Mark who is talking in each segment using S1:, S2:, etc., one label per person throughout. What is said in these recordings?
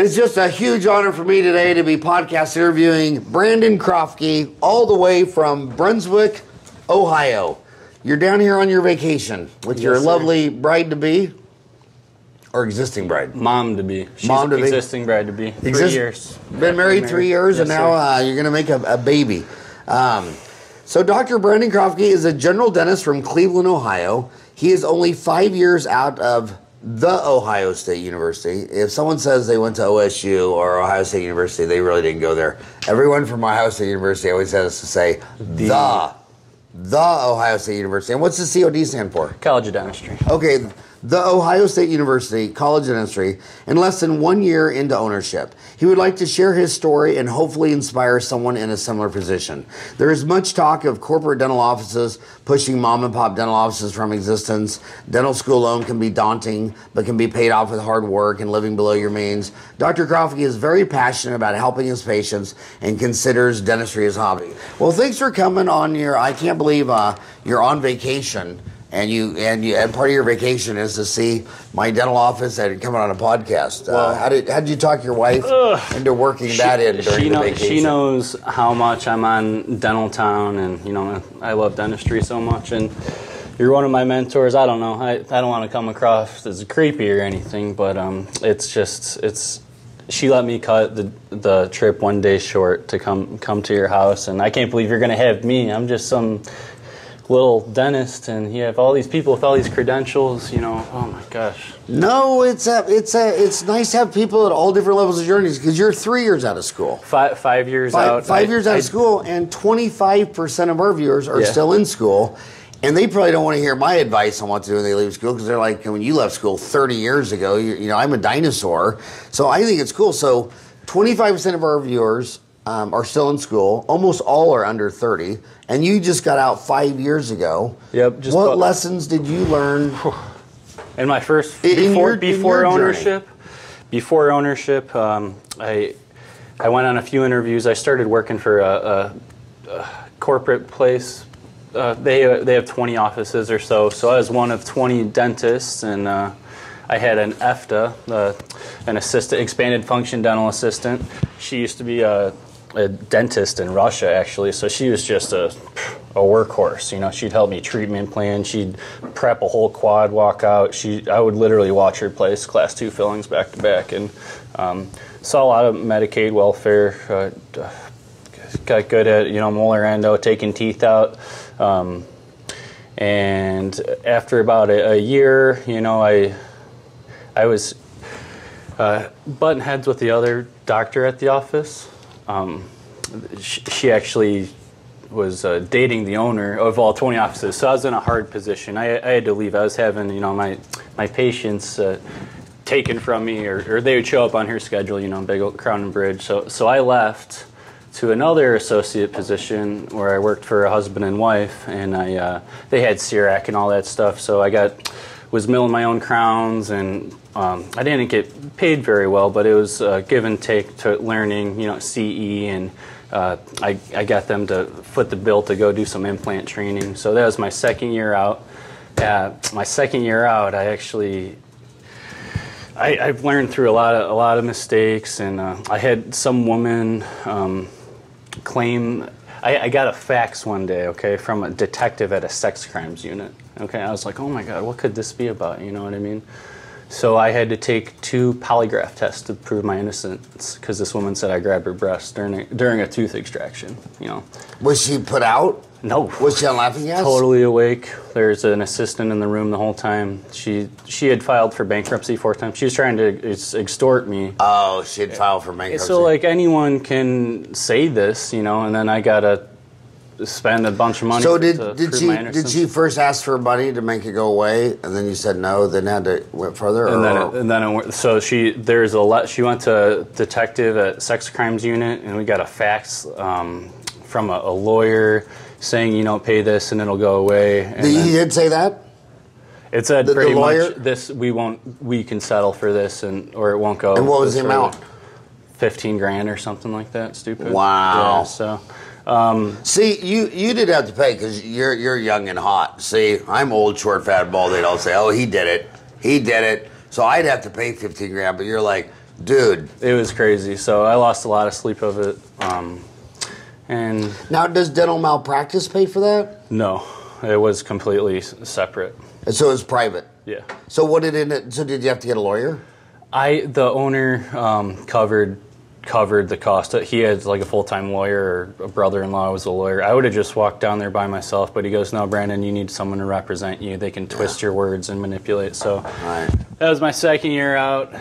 S1: It is just a huge honor for me today to be podcast interviewing Brandon Kroffke, all the way from Brunswick, Ohio. You're down here on your vacation with your lovely bride-to-be, or existing bride?
S2: Mom-to-be. Existing bride-to-be. 3 years.
S1: Been married 3 years, and now you're going to make a baby. So Dr. Brandon Kroffke is a general dentist from Cleveland, Ohio. He is only 5 years out of the Ohio State University. If someone says they went to OSU or Ohio State University, they really didn't go there. Everyone from Ohio State University always has to say the Ohio State University. And what's the COD stand for?
S2: College of Dentistry.
S1: Okay, the Ohio State University College of Dentistry, in less than 1 year into ownership. He would like to share his story and hopefully inspire someone in a similar position. There is much talk of corporate dental offices pushing mom and pop dental offices from existence. Dental school loan can be daunting, but can be paid off with hard work and living below your means. Dr. Kroffke is very passionate about helping his patients and considers dentistry his hobby. Well, thanks for coming on your, I can't believe you're on vacation. And part of your vacation is to see my dental office and coming on a podcast. How did you talk your wife into working that in during the vacation?
S2: She knows how much I'm on Dental Town, and I love dentistry so much. And you're one of my mentors. I don't know. I don't want to come across as creepy or anything, but she let me cut the trip 1 day short to come to your house, and I can't believe you're going to have me. I'm just some little dentist, and you have all these people with all these credentials, oh my gosh.
S1: No, it's nice to have people at all different levels of journeys, because you're 3 years out of school.
S2: 5 years out.
S1: 5 years out of school, and 25% of our viewers are still in school, and they probably don't want to hear my advice on what to do when they leave school, because they're like, when you left school 30 years ago, I'm a dinosaur. So I think it's cool. So 25% of our viewers are still in school. Almost all are under 30. And you just got out 5 years ago.
S2: Yep.
S1: What lessons did you learn?
S2: In my first, before ownership, I went on a few interviews. I started working for a corporate place. They have 20 offices or so. So I was one of 20 dentists, and I had an EFTA, an expanded function dental assistant. She used to be a dentist in Russia, actually, so she was just a workhorse. She'd help me treatment plan. She'd prep a whole quad, walk out. I would literally watch her place Class 2 fillings back to back, and saw a lot of Medicaid welfare. Got good at molar endo, taking teeth out, and after about a year, I was butting heads with the other doctor at the office. She actually was dating the owner of all 20 offices, so I was in a hard position. I had to leave. I was having my patients taken from me, or they would show up on her schedule, big old Crown and Bridge. So I left to another associate position where I worked for a husband and wife, and they had CIRAC and all that stuff. So I was milling my own crowns, and I didn't get paid very well, but it was give and take to learning, CE, and I got them to foot the bill to go do some implant training. So that was my second year out. My second year out, I've learned through a lot of mistakes, and I had some woman claim. I got a fax one day, okay, from a detective at a sex crimes unit. Okay, I was like, oh my God, what could this be about? You know what I mean? So I had to take 2 polygraph tests to prove my innocence, because this woman said I grabbed her breast during a tooth extraction.
S1: Was she put out?
S2: No.
S1: Was she on laughing gas?
S2: Totally awake. There's an assistant in the room the whole time. She had filed for bankruptcy 4 times. She was trying to extort me.
S1: Oh, she had filed for bankruptcy.
S2: So anyone can say this, and then I gotta spend a bunch of money. So
S1: did she first ask for money to make it go away, and then you said no, then had to went further? She went to detective at sex crimes unit, and we got a fax from a lawyer saying, pay this and it'll go away. And he did say that?
S2: It said pretty much we can settle for this, or it won't go.
S1: And what was the amount?
S2: 15 grand or something like that. Stupid.
S1: Wow.
S2: Yeah, so.
S1: See, you did have to pay because you're young and hot. See, I'm old, short, fat, bald. They'd all say, "Oh, he did it. He did it." So I'd have to pay 15 grand. But you're like, Dude.
S2: It was crazy. So I lost a lot of sleep of it. And
S1: now, does dental malpractice pay for that?
S2: No, it was completely separate.
S1: And so it was private?
S2: Yeah.
S1: So what did it, so did you have to get a lawyer?
S2: The owner covered the cost. He had like a full-time lawyer, or a brother-in-law was a lawyer. I would have just walked down there by myself, but he goes, no, Brandon, you need someone to represent you. They can twist your words and manipulate. So that was my second year out.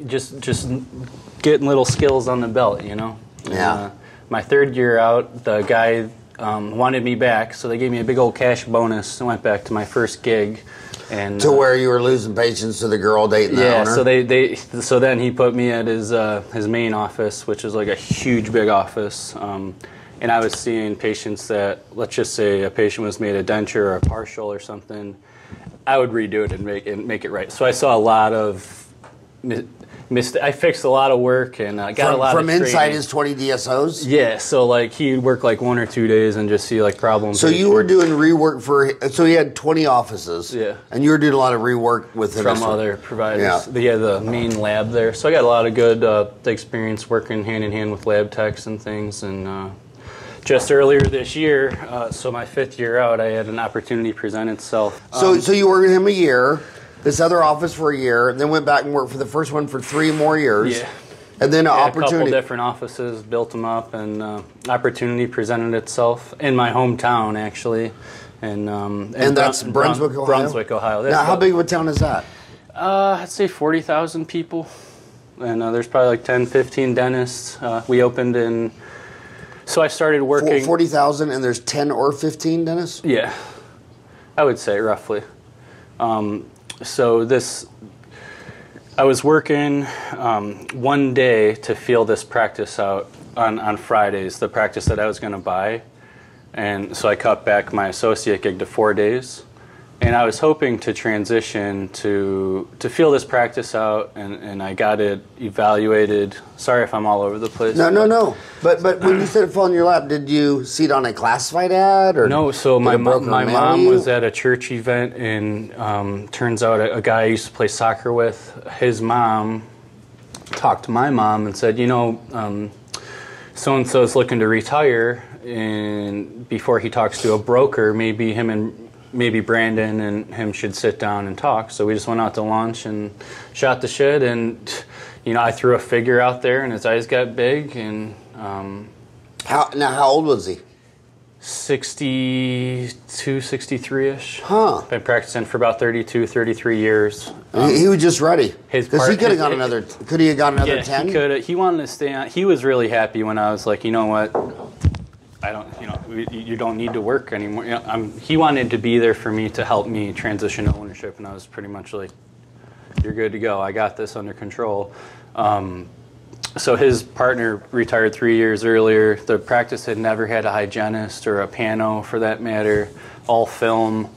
S2: Just getting little skills on the belt, you know?
S1: Yeah.
S2: My third year out, the guy wanted me back, so they gave me a big old cash bonus. I went back to my first gig. And,
S1: to where you were losing patients to the girl dating the owner?
S2: Yeah, so then he put me at his main office, which is like a huge, big office. And I was seeing patients that, let's just say a patient was made a denture or a partial or something, I would redo it and make it right. So I saw a lot of I fixed a lot of work and got a lot of training. From inside
S1: his 20 DSOs?
S2: Yeah, so like he'd work like 1 or 2 days and just see like problems.
S1: So you were doing rework so he had 20 offices.
S2: Yeah.
S1: And you were doing a lot of rework with him.
S2: From other providers. Yeah. They had the main lab there. So I got a lot of good experience working hand in hand with lab techs and things. And just earlier this year, so my 5th year out, I had an opportunity present itself.
S1: So you worked with him a year. This other office for a year, and then went back and worked for the first one for 3 more years.
S2: Yeah.
S1: And then an opportunity.
S2: A couple different offices, built them up, and opportunity presented itself in my hometown, actually. And
S1: that's Brunswick, Ohio?
S2: Brunswick, Ohio.
S1: Now, how big of a town is that?
S2: I'd say 40,000 people. And there's probably like 10, 15 dentists. We opened in... So I started working...
S1: 40,000, and there's 10 or 15 dentists?
S2: Yeah. I would say, roughly. So I was working one day to feel this practice out on Fridays, the practice that I was going to buy. And so I cut back my associate gig to 4 days. And I was hoping to transition to feel this practice out, and I got it evaluated. Sorry if I'm all over the place.
S1: No. But when you said it fell in your lap, did you see it on a classified ad? Or
S2: no, so my mom was at a church event, and turns out a guy I used to play soccer with, his mom talked to my mom and said, you know, so-and-so is looking to retire, and before he talks to a broker, maybe Brandon and him should sit down and talk. So we just went out to lunch and shot the shit, and you know, I threw a figure out there and his eyes got big. And
S1: how old was he?
S2: 62, 63-ish.
S1: Huh.
S2: Been practicing for about 32, 33 years.
S1: He was just ready. Because he could have got another. Could he have got another 10?
S2: He could. He wanted to stay on. He was really happy when I was like, you know what, you don't need to work anymore. You know, he wanted to be there for me to help me transition to ownership, and I was pretty much like, you're good to go. I got this under control. So his partner retired 3 years earlier. The practice had never had a hygienist or a pano, for that matter. All film.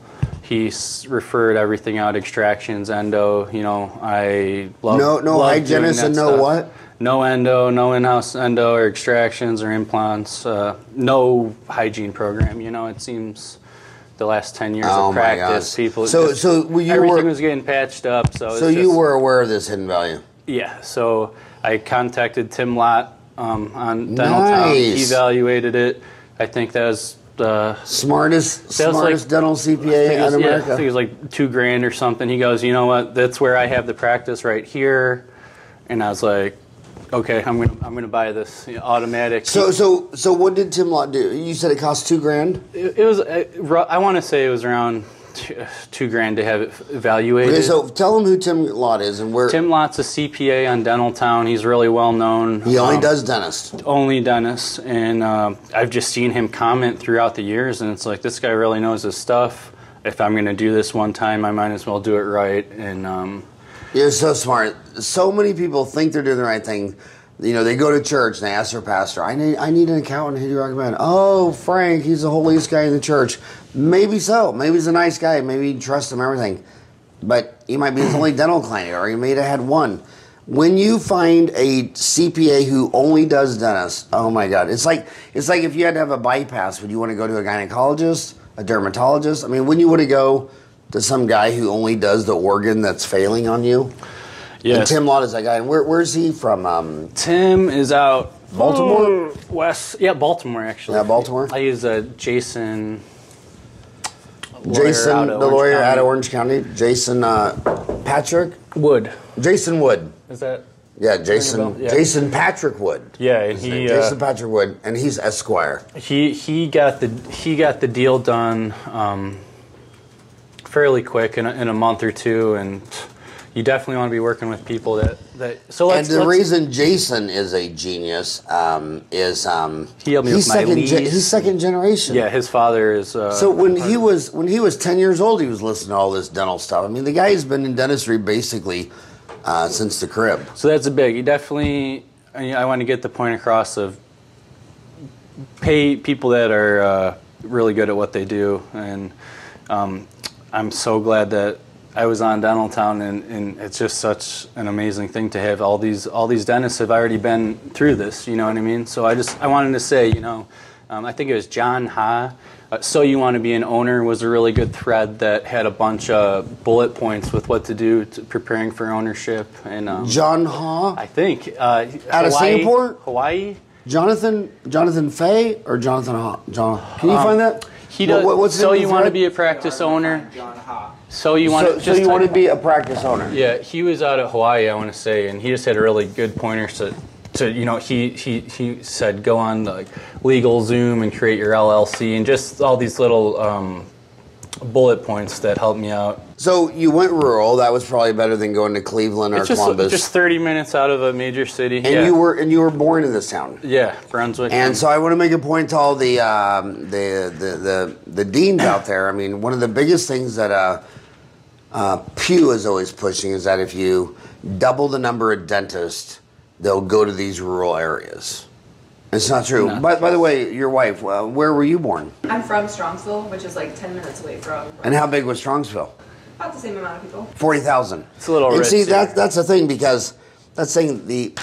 S2: He referred everything out, extractions, endo. You know, I love
S1: no hygienist and no
S2: stuff.
S1: What?
S2: No endo, no in-house endo or extractions or implants. No hygiene program. You know, it seems the last 10 years of practice, people.
S1: Everything
S2: was getting patched up. So
S1: you were aware of this hidden value.
S2: Yeah. So I contacted Tim Lott on Dental Town. He evaluated it. I think that was the
S1: smartest dental CPA in America.
S2: I think it was like $2,000 or something. He goes, you know what? That's where I have the practice right here. And I was like, okay, I'm gonna buy this automatic.
S1: So what did Tim Lott do? You said it cost $2,000.
S2: It was I want to say it was around $2,000 to have it evaluated.
S1: Okay, so tell him who Tim Lott is and where.
S2: Tim Lott's a CPA on Dental Town. He's really well known.
S1: He only does dentist.
S2: Only dentist, and I've just seen him comment throughout the years, and it's like, this guy really knows his stuff. If I'm going to do this one time, I might as well do it right. And
S1: you're so smart. So many people think they're doing the right thing. You know, they go to church and they ask their pastor, I need an accountant. Who do you recommend? Oh, Frank, he's the holiest guy in the church. Maybe so. Maybe he's a nice guy. Maybe you trust him, everything. But he might be his only dental client, or he may have had one. When you find a CPA who only does dentists, oh my God. It's like if you had to have a bypass, would you want to go to a gynecologist, a dermatologist? I mean, wouldn't you want to go to some guy who only does the organ that's failing on you?
S2: Yes.
S1: And Tim Lott is that guy. And where's he from?
S2: Tim is out
S1: Baltimore?
S2: West. Yeah, Baltimore, actually.
S1: Yeah, Baltimore.
S2: I use Jason.
S1: Jason, the lawyer out of Orange County. Jason Patrick?
S2: Wood.
S1: Jason Wood.
S2: Is that?
S1: Yeah, Jason.
S2: Yeah.
S1: Jason Patrick Wood.
S2: Yeah, and he.
S1: Jason Patrick Wood, and he's Esquire.
S2: He got the deal done fairly quick in a month or two, and you definitely want to be working with people that. So let's.
S1: And the reason Jason is a genius is
S2: he helped me with my lease.
S1: He's second generation.
S2: Yeah, his father is.
S1: So when he was 10 years old, he was listening to all this dental stuff. I mean, the guy's been in dentistry basically since the crib.
S2: So that's a big. You definitely. I want to get the point across of pay people that are really good at what they do, and I'm so glad that I was on Dental Town, and it's just such an amazing thing to have all these dentists have already been through this. You know what I mean? So I wanted to say, I think it was John Ha. So You Want to Be an Owner was a really good thread that had a bunch of bullet points with what to do to preparing for ownership. And
S1: John Ha,
S2: I think
S1: out of Singapore,
S2: Hawaii.
S1: Jonathan Fay or Jonathan Ha? Can you find that?
S2: He does.
S1: What's
S2: so you want to be a practice owner?
S3: John Ha.
S2: So you want
S1: to be a practice owner?
S2: Yeah, he was out at Hawaii, I want to say, and he just had a really good pointers to he said go on like LegalZoom and create your LLC and just all these little bullet points that helped me out.
S1: So you went rural. That was probably better than going to Cleveland or Columbus.
S2: Just 30 minutes out of a major city.
S1: And you were born in this town.
S2: Yeah, Brunswick.
S1: And so I want to make a point to all the deans out there. I mean, one of the biggest things that Pew is always pushing is that if you double the number of dentists, they'll go to these rural areas. It's not true.
S2: No.
S1: By the way, your wife, where were you born?
S4: I'm from Strongsville, which is like 10 minutes away from.
S1: And how big was Strongsville?
S4: About the same amount of people.
S1: 40,000.
S2: It's a little
S1: And
S2: rich.
S1: see, that's the thing, because that's saying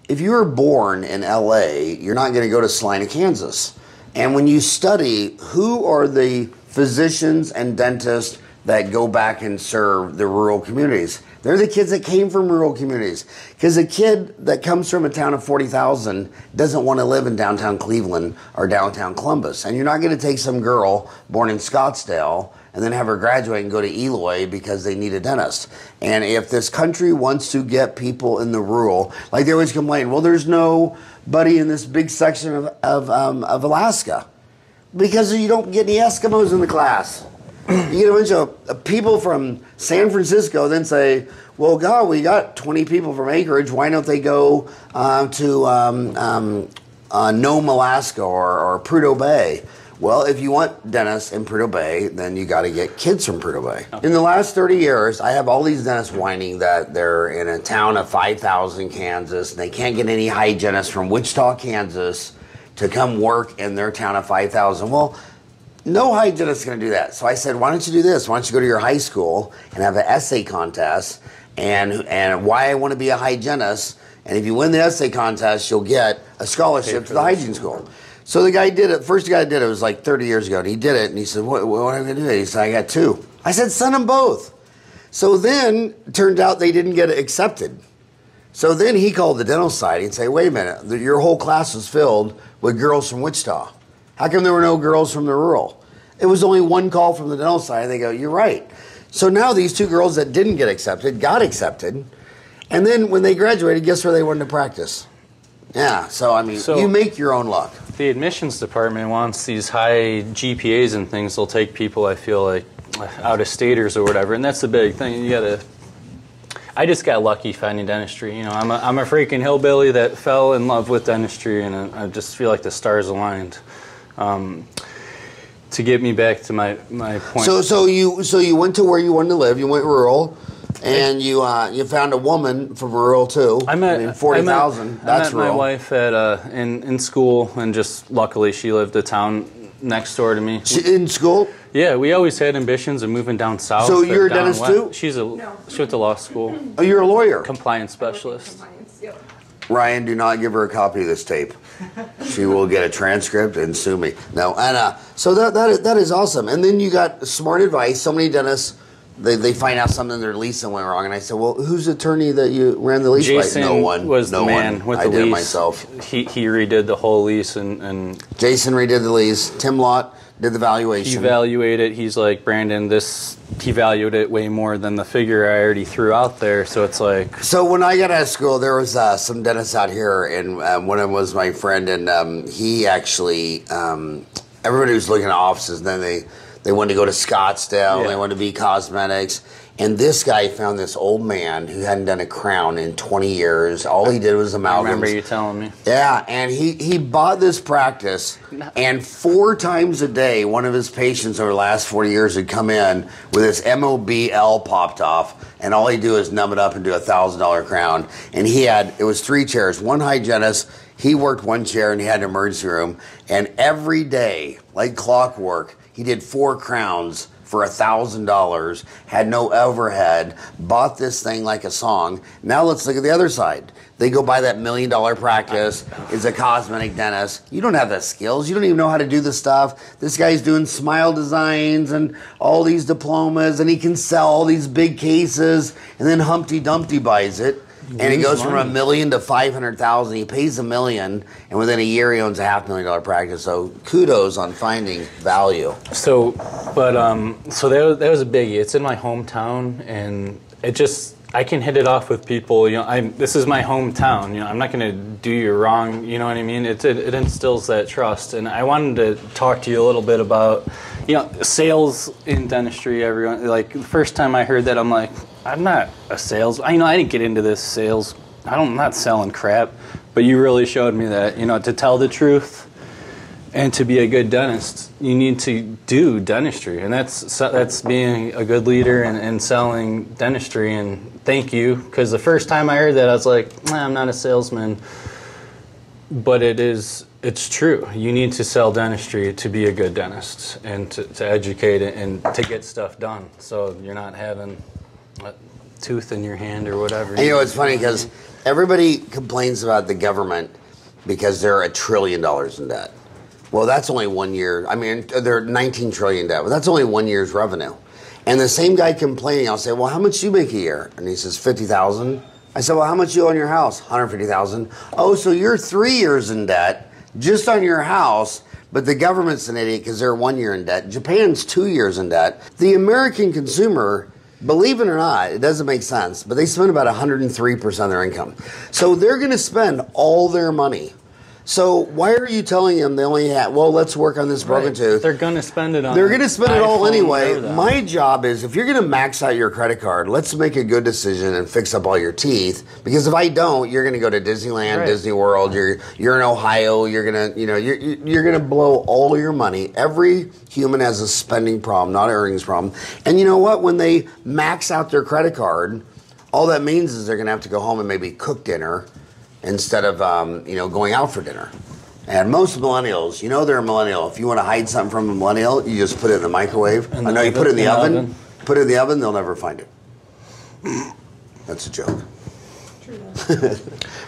S1: if you were born in LA, you're not going to go to Salina, Kansas. And when you study who are the physicians and dentists that go back and serve the rural communities, they're the kids that came from rural communities. Because a kid that comes from a town of 40,000 doesn't want to live in downtown Cleveland or downtown Columbus. And you're not going to take some girl born in Scottsdale and then have her graduate and go to Eloy because they need a dentist. And if this country wants to get people in the rural, like they always complain, well, there's nobody in this big section of Alaska because you don't get any Eskimos in the class. You get a bunch of people from San Francisco, then say, well, God, we got 20 people from Anchorage. Why don't they go to Nome, Alaska or Prudhoe Bay? Well, if you want dentists in Prudhoe Bay, then you got to get kids from Prudhoe Bay. In the last 30 years, I have all these dentists whining that they're in a town of 5,000, Kansas, and they can't get any hygienists from Wichita, Kansas to come work in their town of 5,000. Well, no hygienist is going to do that. So I said, why don't you do this? Why don't you go to your high school and have an essay contest and why I want to be a hygienist. And if you win the essay contest, you'll get a scholarship to the hygiene school. So the guy did it. First guy did it. It was like 30 years ago. And he did it. And he said, what am I going to do? He said, I got 2. I said, send them both. So then it turned out they didn't get accepted. So then he called the dental society and said, wait a minute. Your whole class was filled with girls from Wichita. How come there were no girls from the rural? It was only one call from the dental society. They go, you're right. So now these 2 girls that didn't get accepted got accepted. And then when they graduated, guess where they wanted to practice? Yeah, so I mean, you make your own luck.
S2: The admissions department wants these high GPAs and things. They'll take people, I feel like, out of staters or whatever. And that's the big thing. You got to... I just got lucky finding dentistry. You know, I'm a freaking hillbilly that fell in love with dentistry, and I just feel like the stars aligned. To get me back to my point.
S1: So you went to where you wanted to live. You went rural, and you found a woman from rural too. I mean, 40,000. That's rural.
S2: I met my wife at in school, and just luckily she lived a town next door to me.
S1: In school?
S2: Yeah, we always had ambitions of moving down south.
S1: So you're a dentist too?
S2: She went to law school.
S1: Oh, you're a lawyer.
S2: Compliance specialist.
S4: Compliance, yep.
S1: Ryan, do not give her a copy of this tape. She will get a transcript and sue me. No, and so that is awesome. And then you got smart advice. So many dentists they find out something in their lease that went wrong, and I said, well, whose attorney that you ran the lease
S2: Jason
S1: by? No one.
S2: was
S1: no
S2: the man
S1: one.
S2: with
S1: I
S2: the
S1: did
S2: lease.
S1: It myself.
S2: He redid the whole lease, and
S1: Jason redid the lease. Tim Lott did the
S2: he
S1: valuation.
S2: evaluated. He's like, Brandon, he valued it way more than the figure I already threw out there. So it's like.
S1: So when I got out of school, there was some dentists out here, and one of them was my friend, and he actually, everybody was looking at offices, and then they wanted to go to Scottsdale, they wanted to be cosmetics. And this guy found this old man who hadn't done a crown in 20 years. All he did was amalgams.
S2: I remember you telling me.
S1: Yeah, and he bought this practice, and 4 times a day, one of his patients over the last 40 years would come in with his MOBL popped off, and all he'd do is numb it up and do a $1,000 crown. And it was 3 chairs, 1 hygienist, he worked 1 chair, and he had an emergency room. And every day, like clockwork, he did 4 crowns for $1,000, had no overhead, bought this thing like a song. Now let's look at the other side. They go buy that $1 million practice, is a cosmetic dentist. You don't have the skills. You don't even know how to do the stuff. This guy's doing smile designs and all these diplomas, and he can sell all these big cases, and then Humpty Dumpty buys it. And it goes from $1 million to $500,000. He pays $1 million, and within a year he owns a $500,000 practice. So kudos on finding value.
S2: So that was a biggie. It's in my hometown, and I can hit it off with people. This is my hometown. I'm not going to do you wrong. You know what I mean? It instills that trust, and I wanted to talk to you a little bit about sales in dentistry. Everyone, like, the first time I heard that, I'm like, I'm not a sales. I didn't get into this sales. I'm not selling crap. But you really showed me that, to tell the truth and to be a good dentist, you need to do dentistry. And that's being a good leader and selling dentistry. And thank you, because the first time I heard that, I was like, nah, I'm not a salesman. But it's true. You need to sell dentistry to be a good dentist and to educate it and to get stuff done. So you're not having a tooth in your hand or whatever.
S1: And it's funny because everybody complains about the government because they're $1 trillion in debt. Well, that's only 1 year. I mean, they're 19 trillion debt, but that's only 1 year's revenue. And the same guy complaining, I'll say, well, how much do you make a year? And he says, 50,000. I said, well, how much do you owe on your house? 150,000. Oh, so you're 3 years in debt just on your house, but the government's an idiot because they're 1 year in debt. Japan's 2 years in debt. The American consumer, believe it or not, it doesn't make sense, but they spend about 103% of their income. So they're going to spend all their money. So why are you telling them they only have, well, let's work on this broken tooth.
S2: They're going to spend it on
S1: They're going to spend it all anyway.
S2: My
S1: job is, if you're going to max out your credit card, let's make a good decision and fix up all your teeth. Because if I don't, you're going to go to Disneyland, Disney World. You're in Ohio. You're going to, you're going to blow all your money. Every human has a spending problem, not an earnings problem. And you know what? When they max out their credit card, all that means is they're going to have to go home and maybe cook dinner instead of going out for dinner. And most millennials, they're a millennial. If you want to hide something from a millennial, you just put it in the microwave. You put it in the oven. Put it in the oven, they'll never find it. That's a joke. True.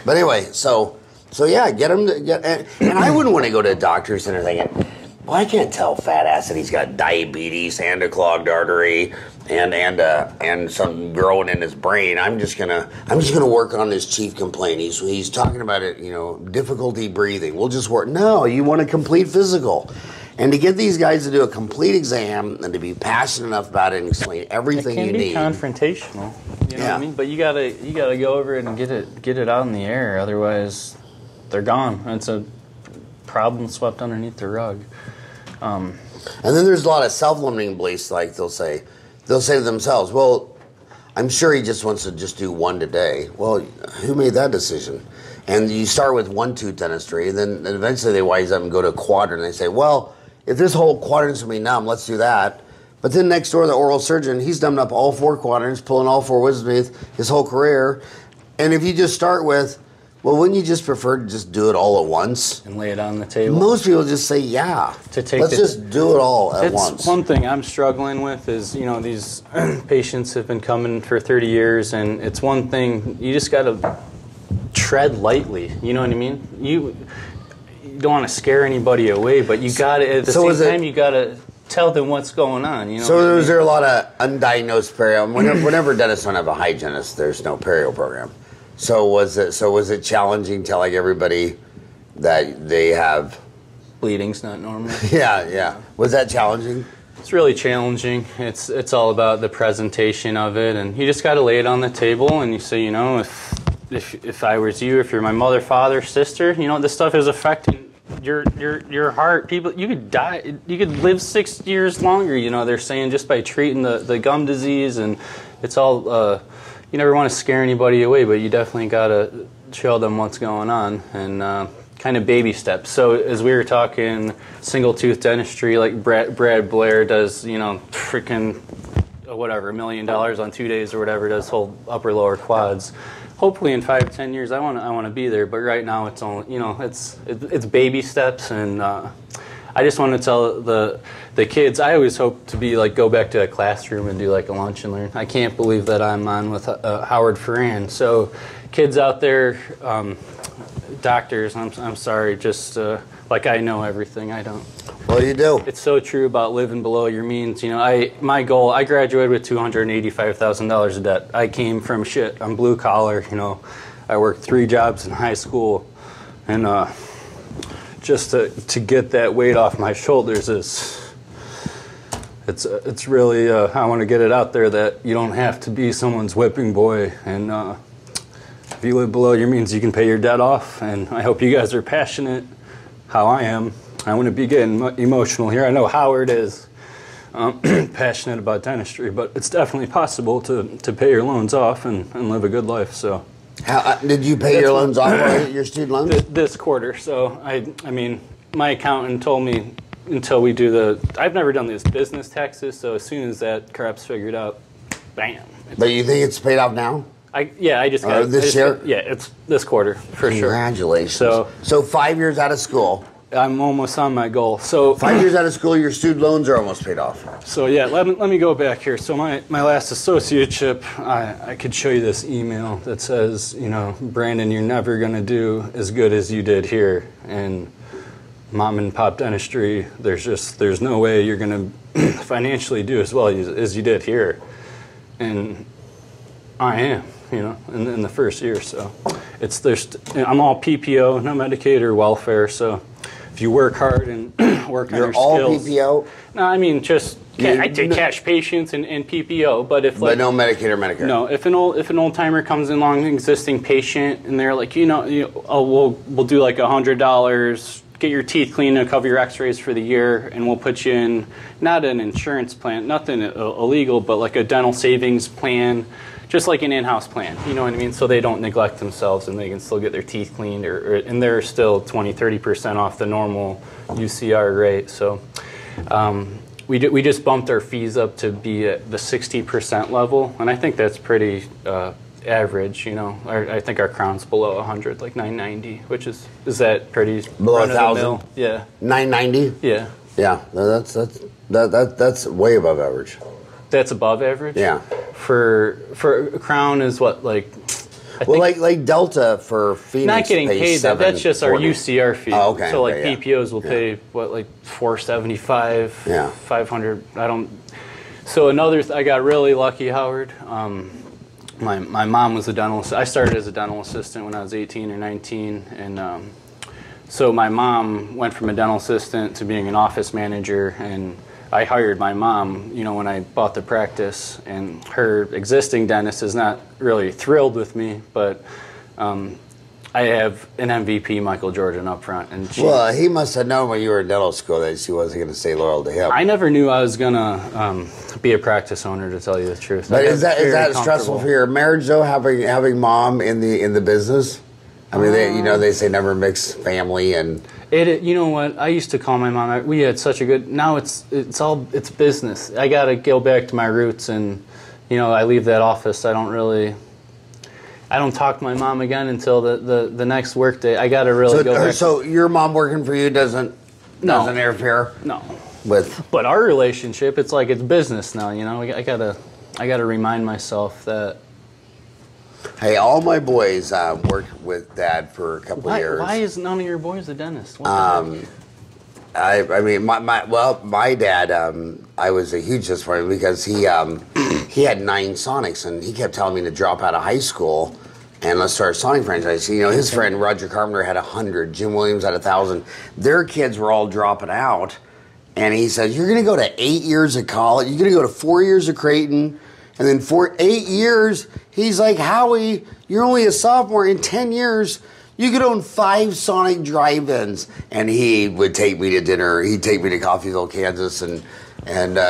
S1: But anyway, so yeah, get them to get. And I wouldn't want to go to a doctor's and they're thinking, well, I can't tell fat ass that he's got diabetes and a clogged artery and some growing in his brain. I'm just gonna work on his chief complaint. He's talking about it, difficulty breathing. We'll just work. No, you want a complete physical. And to get these guys to do a complete exam and to be passionate enough about it and explain everything you need.
S2: It can be confrontational. You know what I mean? But you gotta go over it and get it out in the air. Otherwise, they're gone. It's a problem swept underneath the rug.
S1: And then there's a lot of self-limiting beliefs. Like they'll say to themselves, well, I'm sure he just wants to just do one today. Well, who made that decision? And you start with one tooth dentistry, and then eventually they wise up and go to a quadrant, and they say, well, if this whole quadrant's going to be numb, let's do that. But then next door, the oral surgeon, he's numbed up all 4 quadrants, pulling all 4 wisdom teeth his whole career. And if you just start with, well, wouldn't you just prefer to just do it all at once?
S2: And lay it on the table?
S1: Most people just say, yeah. Let's just do it all at once.
S2: One thing I'm struggling with is, these patients have been coming for 30 years, and it's one thing, you just got to tread lightly. You know what I mean? You don't want to scare anybody away, but you got to, at the same time, you got to tell them what's going on. You know.
S1: So was there a lot of undiagnosed perio? Whenever dentists don't have a hygienist, there's no perio program. So was it challenging telling everybody that they have
S2: bleeding's not normal?
S1: Yeah. Was that challenging?
S2: It's really challenging. It's all about the presentation of it, and you just got to lay it on the table and you say, you know, if I was you, if you're my mother, father, sister, you know, this stuff is affecting your heart. People, you could die, you could live 6 years longer. You know, they're saying just by treating the gum disease, and it's all. You never want to scare anybody away, but you definitely got to show them what's going on, and kind of baby steps. So as we were talking, single tooth dentistry, like Brad Blair does, you know, freaking whatever, $1 million on 2 days or whatever, does whole upper lower quads. Hopefully in 5-10 years, I want to be there. But right now, it's only, you know, it's baby steps, and I just want to tell the kids. I always hope to be like go back to a classroom and do like a lunch and learn. I can't believe that I'm on with Howard Farran. So, kids out there, doctors, I'm sorry, just like I know everything, I don't.
S1: Well, you do.
S2: It's so true about living below your means. You know, my goal. I graduated with $285,000 of debt. I came from shit. I'm blue collar. You know, I worked 3 jobs in high school, and just to get that weight off my shoulders it's really I want to get it out there that you don't have to be someone's whipping boy, and if you live below your means, you can pay your debt off. And I hope you guys are passionate how I am. I want to be getting emotional here. I know Howard is passionate about dentistry, but it's definitely possible to pay your loans off and live a good life. So.
S1: How, did you pay your loans off, your student loans?
S2: This quarter. So, I mean, my accountant told me until we do I've never done these business taxes, so as soon as that crap's figured out, bam.
S1: But you think it's paid off now?
S2: I just got
S1: this year?
S2: Yeah, it's this quarter, for sure.
S1: Congratulations. So 5 years out of school.
S2: I'm almost on my goal. So
S1: 5 years out of school, your student loans are almost paid off.
S2: So yeah, let me go back here. So my last associateship, I could show you this email that says, you know, Brandon, you're never going to do as good as you did here. And mom and pop dentistry, there's no way you're going to financially do as well as you did here. And I am, you know, in the first year. So I'm all PPO, no Medicaid or welfare. So if you work hard and work on your skills.
S1: You're all PPO?
S2: No, I mean just I take cash patients and PPO. But if
S1: no Medicaid or Medicare.
S2: No, if an old timer comes along, an existing patient, and they're like, we'll do like $100, get your teeth cleaned and cover your X-rays for the year, and we'll put you in not an insurance plan, nothing illegal, but like a dental savings plan. Just like an in-house plan, you know what I mean? So they don't neglect themselves and they can still get their teeth cleaned, and they're still 20-30% off the normal UCR rate. So we just bumped our fees up to be at the 60% level, and I think that's pretty average, you know. I think our crown's below 100, like 990, which is that pretty
S1: below 1,000?
S2: Yeah.
S1: 990?
S2: Yeah.
S1: Yeah, that's way above average.
S2: That's above average?
S1: Yeah.
S2: For a crown is what, like...
S1: like Delta for Phoenix.
S2: Not getting paid. That's just our UCR fee.
S1: Oh, okay.
S2: So like
S1: okay,
S2: PPOs will pay what, like $475,
S1: yeah,
S2: $500. I don't. So I got really lucky, Howard. My mom was a dental. I started as a dental assistant when I was 18 or 19, and so my mom went from a dental assistant to being an office manager, and I hired my mom, you know, when I bought the practice, and her existing dentist is not really thrilled with me, but I have an MVP, Michael Jordan, up front. And
S1: well, he must have known when you were in dental school that she wasn't going to stay loyal to him.
S2: I never knew I was going to be a practice owner, to tell you the truth.
S1: But is that stressful for your marriage, though, having mom in the business? I mean, they say never mix family and...
S2: You know what? I used to call my mom. We had such a good. Now it's business. I gotta go back to my roots, and you know, I leave that office. I don't talk to my mom again until the next work day. I gotta really go back.
S1: So your mom working for you doesn't interfere?
S2: No.
S1: But
S2: our relationship, it's like it's business now. You know, I gotta remind myself that.
S1: Hey, all my boys worked with Dad for a couple of years.
S2: Why is none of your boys a dentist?
S1: I mean, my dad, I was a huge disappointment because he had 9 Sonics, and he kept telling me to drop out of high school and let's start a Sonic franchise. You know, his friend Roger Carpenter had 100, Jim Williams had 1,000. Their kids were all dropping out, and he said, "You're going to go to 8 years of college. You're going to go to 4 years of Creighton, and then 8 years." He's like, "Howie, you're only a sophomore. In 10 years." You could own 5 Sonic drive-ins, and he would take me to dinner. He'd take me to Coffeyville, Kansas, and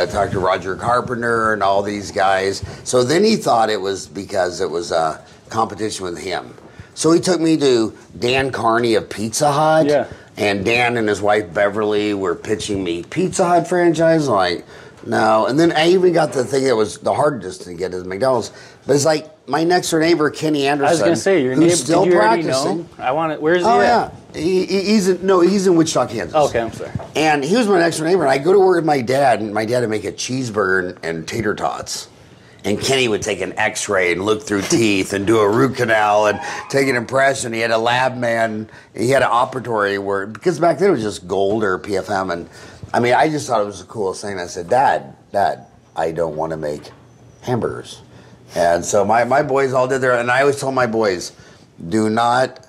S1: talk to Roger Carpenter and all these guys. So then he thought it was because it was a competition with him. So he took me to Dan Carney of Pizza Hut, and Dan and his wife Beverly were pitching me Pizza Hut franchise. I'm like, no. And then I even got the thing that was the hardest to get is McDonald's. But it's like my next door neighbor, Kenny Anderson.
S2: I was going to say, your neighbor,
S1: still
S2: did you already
S1: practicing.
S2: know? I want it. Where's he at?
S1: Yeah. He's in Wichita, Kansas.
S2: Oh, okay, I'm sorry.
S1: And he was my next door neighbor. And I go to work with my dad, and my dad would make a cheeseburger and tater tots. And Kenny would take an x-ray and look through teeth and do a root canal and take an impression. He had a lab man. He had an operatory where, because back then it was just gold or PFM. And I mean, I just thought it was the coolest thing. I said, Dad, I don't want to make hamburgers. And so my boys all did their, and I always told my boys, do not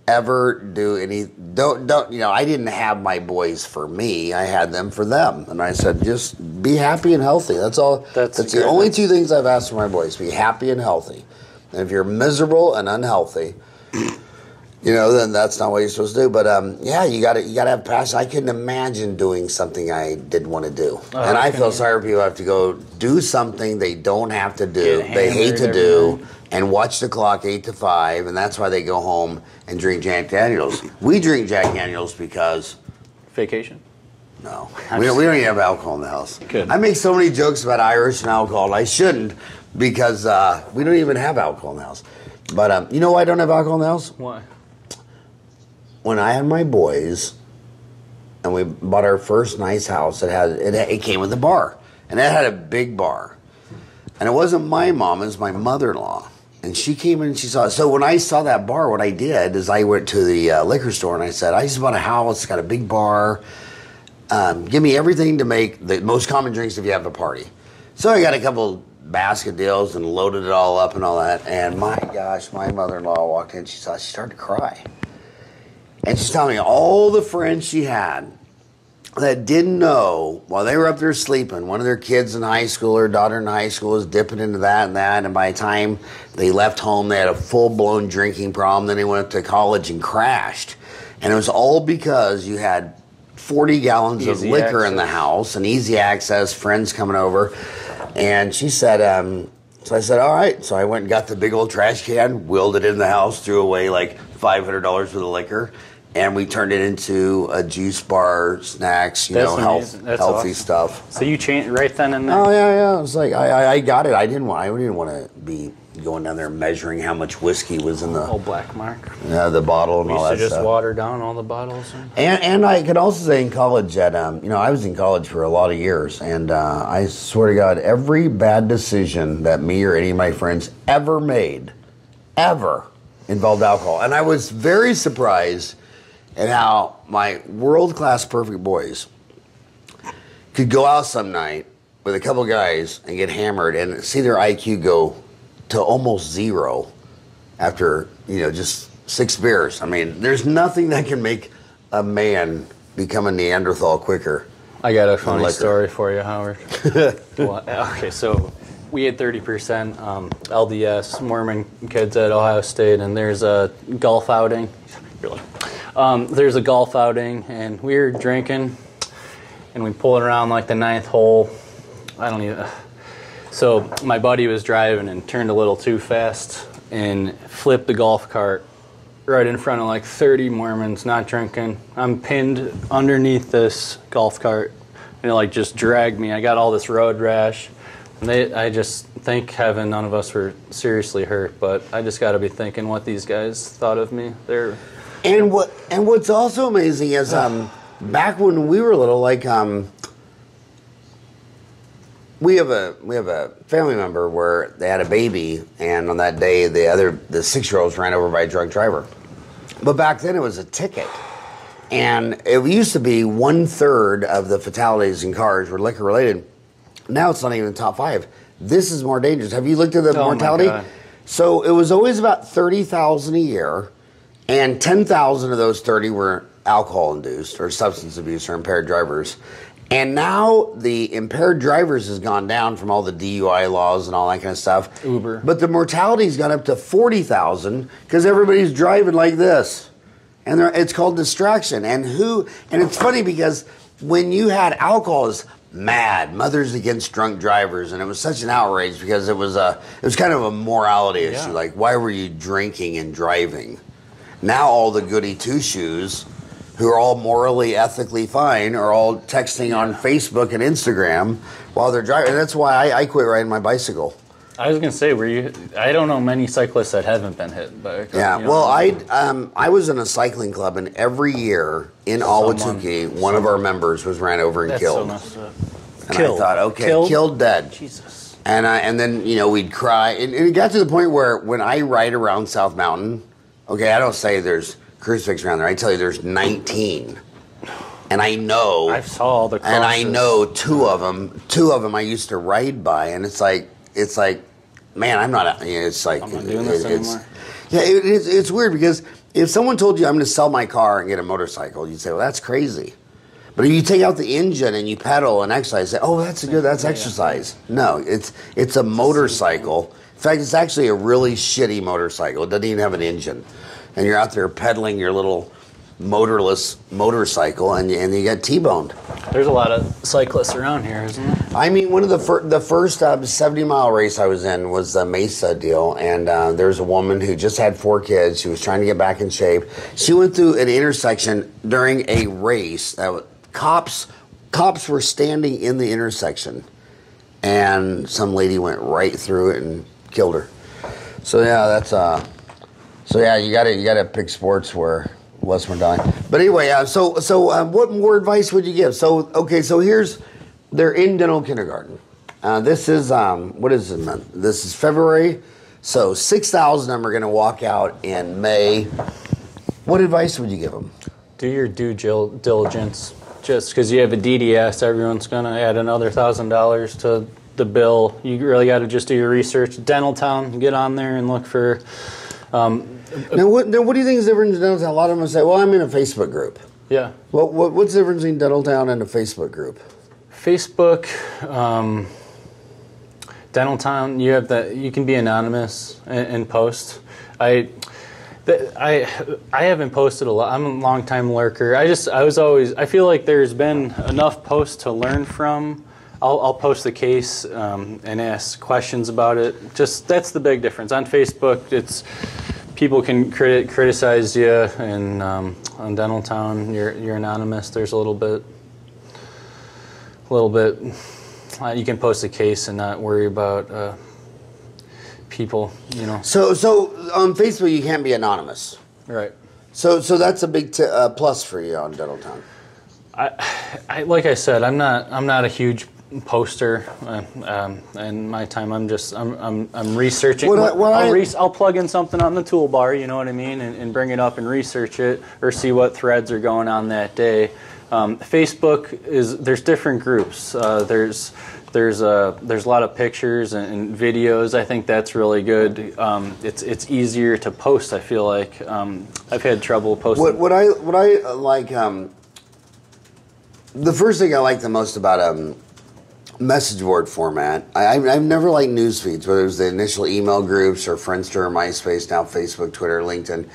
S1: ever do any, don't, you know, I didn't have my boys for me. I had them for them. And I said, just be happy and healthy. That's all. That's the only 2 things I've asked for my boys, be happy and healthy. And if you're miserable and unhealthy, you know, then that's not what you're supposed to do. But yeah, you gotta have passion. I couldn't imagine doing something I didn't want to do. And I feel sorry for people who have to go do something they don't have to do, they hate to do, and watch the clock 8 to 5, and that's why they go home and drink Jack Daniels. We drink Jack Daniels because
S2: vacation.
S1: No, we don't even have alcohol in the house.
S2: Good.
S1: I make so many jokes about Irish and alcohol. I shouldn't, because we don't even have alcohol in the house. But you know why I don't have alcohol in the house?
S2: Why?
S1: When I had my boys, and we bought our first nice house, it came with a bar, and it had a big bar, and it wasn't my mom, it was my mother-in-law, and she came in and she saw it. So when I saw that bar, what I did is I went to the liquor store and I said, I just bought a house, it's got a big bar, give me everything to make the most common drinks if you have a party. So I got a couple basket deals and loaded it all up and all that, and my gosh, my mother-in-law walked in, she started to cry. And she's telling me all the friends she had that didn't know, while they were up there sleeping, one of their kids in high school, or daughter in high school, was dipping into that and that, and by the time they left home, they had a full-blown drinking problem. Then they went up to college and crashed. And it was all because you had 40 gallons of liquor in the house, and easy access, friends coming over. And she said, so I said, all right. So I went and got the big old trash can, wheeled it in the house, threw away like $500 worth of liquor. And we turned it into a juice bar, snacks, healthy stuff.
S2: So you changed right then and there?
S1: Oh, yeah. It was like, I got it. I didn't want to be going down there measuring how much whiskey was in the...
S2: Oh, black mark.
S1: Yeah, the bottle and all that stuff.
S2: We used to just water down all the bottles.
S1: And I could also say in college that, I was in college for a lot of years. And I swear to God, every bad decision that me or any of my friends ever made, involved alcohol. And I was very surprised and how my world-class perfect boys could go out some night with a couple guys and get hammered and see their IQ go to almost 0 after, just 6 beers. I mean, there's nothing that can make a man become a Neanderthal quicker.
S2: I got a funny story for you, Howard. Okay, so we had 30% LDS Mormon kids at Ohio State, and there's a golf outing. Really? There's a golf outing, and we were drinking, and we pulled around like the 9th hole. So my buddy was driving and turned a little too fast and flipped the golf cart right in front of like 30 Mormons not drinking. I'm pinned underneath this golf cart, and it just dragged me. I got all this road rash. And I just thank heaven none of us were seriously hurt, but I just got to be thinking what these guys thought of me.
S1: And what's also amazing is back when we were little, we have a family member where they had a baby, and on that day the 6-year-olds ran over by a drunk driver. But back then it was a ticket. And it used to be 1/3 of the fatalities in cars were liquor related. Now it's not even the top 5. This is more dangerous. Have you looked at the mortality?
S2: My God.
S1: So it was always about 30,000 a year, and 10,000 of those 30 were alcohol-induced or substance abuse or impaired drivers. And now the impaired drivers has gone down from all the DUI laws and all that kind of stuff.
S2: Uber.
S1: But the mortality's gone up to 40,000 because everybody's driving like this. And it's called distraction. And it's funny because when you had alcohol, it's mad, Mothers Against Drunk Drivers, and it was such an outrage because it was kind of a morality issue. Like, why were you drinking and driving? Now all the goody two-shoes, who are all morally, ethically fine, are all texting on Facebook and Instagram while they're driving. And that's why I quit riding my bicycle.
S2: I was gonna say, I don't know many cyclists that haven't been hit by a car.
S1: Yeah, well, I was in a cycling club, and every year in Ahwatukee, one of our members was ran over and killed.
S2: That's so messed up.
S1: And I thought, okay, killed dead.
S2: Jesus.
S1: And then we'd cry, and it got to the point where when I ride around South Mountain, okay, I don't say there's crucifix around there. I tell you, there's 19. And I know.
S2: I saw all the crosses.
S1: And I know two of them I used to ride by, and it's like, man, I'm not doing this anymore. Yeah, it's weird because if someone told you I'm going to sell my car and get a motorcycle, you'd say, well, that's crazy. But if you take out the engine and you pedal and exercise, say, oh, that's exercise. No, it's a motorcycle. In fact, it's actually a really shitty motorcycle. It doesn't even have an engine. And you're out there pedaling your little motorless motorcycle, and you get T-boned.
S2: There's a lot of cyclists around here, isn't there?
S1: I mean, one of the first 70-mile race I was in was the Mesa deal, and there was a woman who just had 4 kids. She was trying to get back in shape. She went through an intersection during a race. Cops were standing in the intersection, and some lady went right through it and killed her. So yeah, you gotta pick sports where less more dying. But anyway, so what more advice would you give? So they're in dental kindergarten. This is what is it month? This is February. So 6,000 of them are going to walk out in May. What advice would you give them?
S2: Do your due diligence. Just because you have a DDS, everyone's going to add another $1,000 to the bill. You really got to just do your research. Dental Town, get on there and look for.
S1: Now, what do you think is the difference in Dental Town? A lot of them say, well, I'm in a Facebook group.
S2: Yeah.
S1: What's the difference between Dental Town and a Facebook group?
S2: Facebook, Dental Town, you can be anonymous and post. I haven't posted a lot. I'm a long-time lurker. I feel like there's been enough posts to learn from. I'll post the case and ask questions about it. That's the big difference. On Facebook, it's people can criticize you, and on Dental Town, you're anonymous. There's a little bit. You can post a case and not worry about people.
S1: So on Facebook, you can't be anonymous.
S2: Right.
S1: So that's a big plus for you on Dental Town.
S2: I like I said, I'm not a huge poster. In my time, I'm researching. I'll plug in something on the toolbar, you know what I mean, and bring it up and research it or see what threads are going on that day. Facebook there's different groups. There's a lot of pictures and videos. I think that's really good. It's easier to post. I feel like I've had trouble posting.
S1: What I like. The first thing I like the most about message board format. I've never liked news feeds, whether it was the initial email groups or Friendster or MySpace, now Facebook, Twitter, LinkedIn.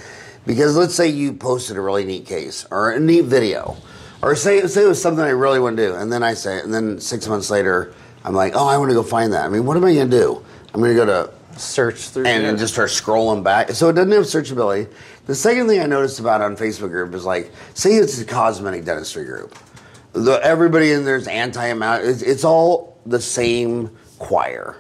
S1: Because let's say you posted a really neat case or a neat video, or say it was something I really want to do, and then 6 months later, I'm like, oh, I want to go find that. I mean, what am I going to do? I'm going to go to
S2: search through
S1: and just start scrolling back. So it doesn't have searchability. The second thing I noticed about on Facebook group is like, say it's a cosmetic dentistry group. Everybody in there's anti-amount. It's all the same choir.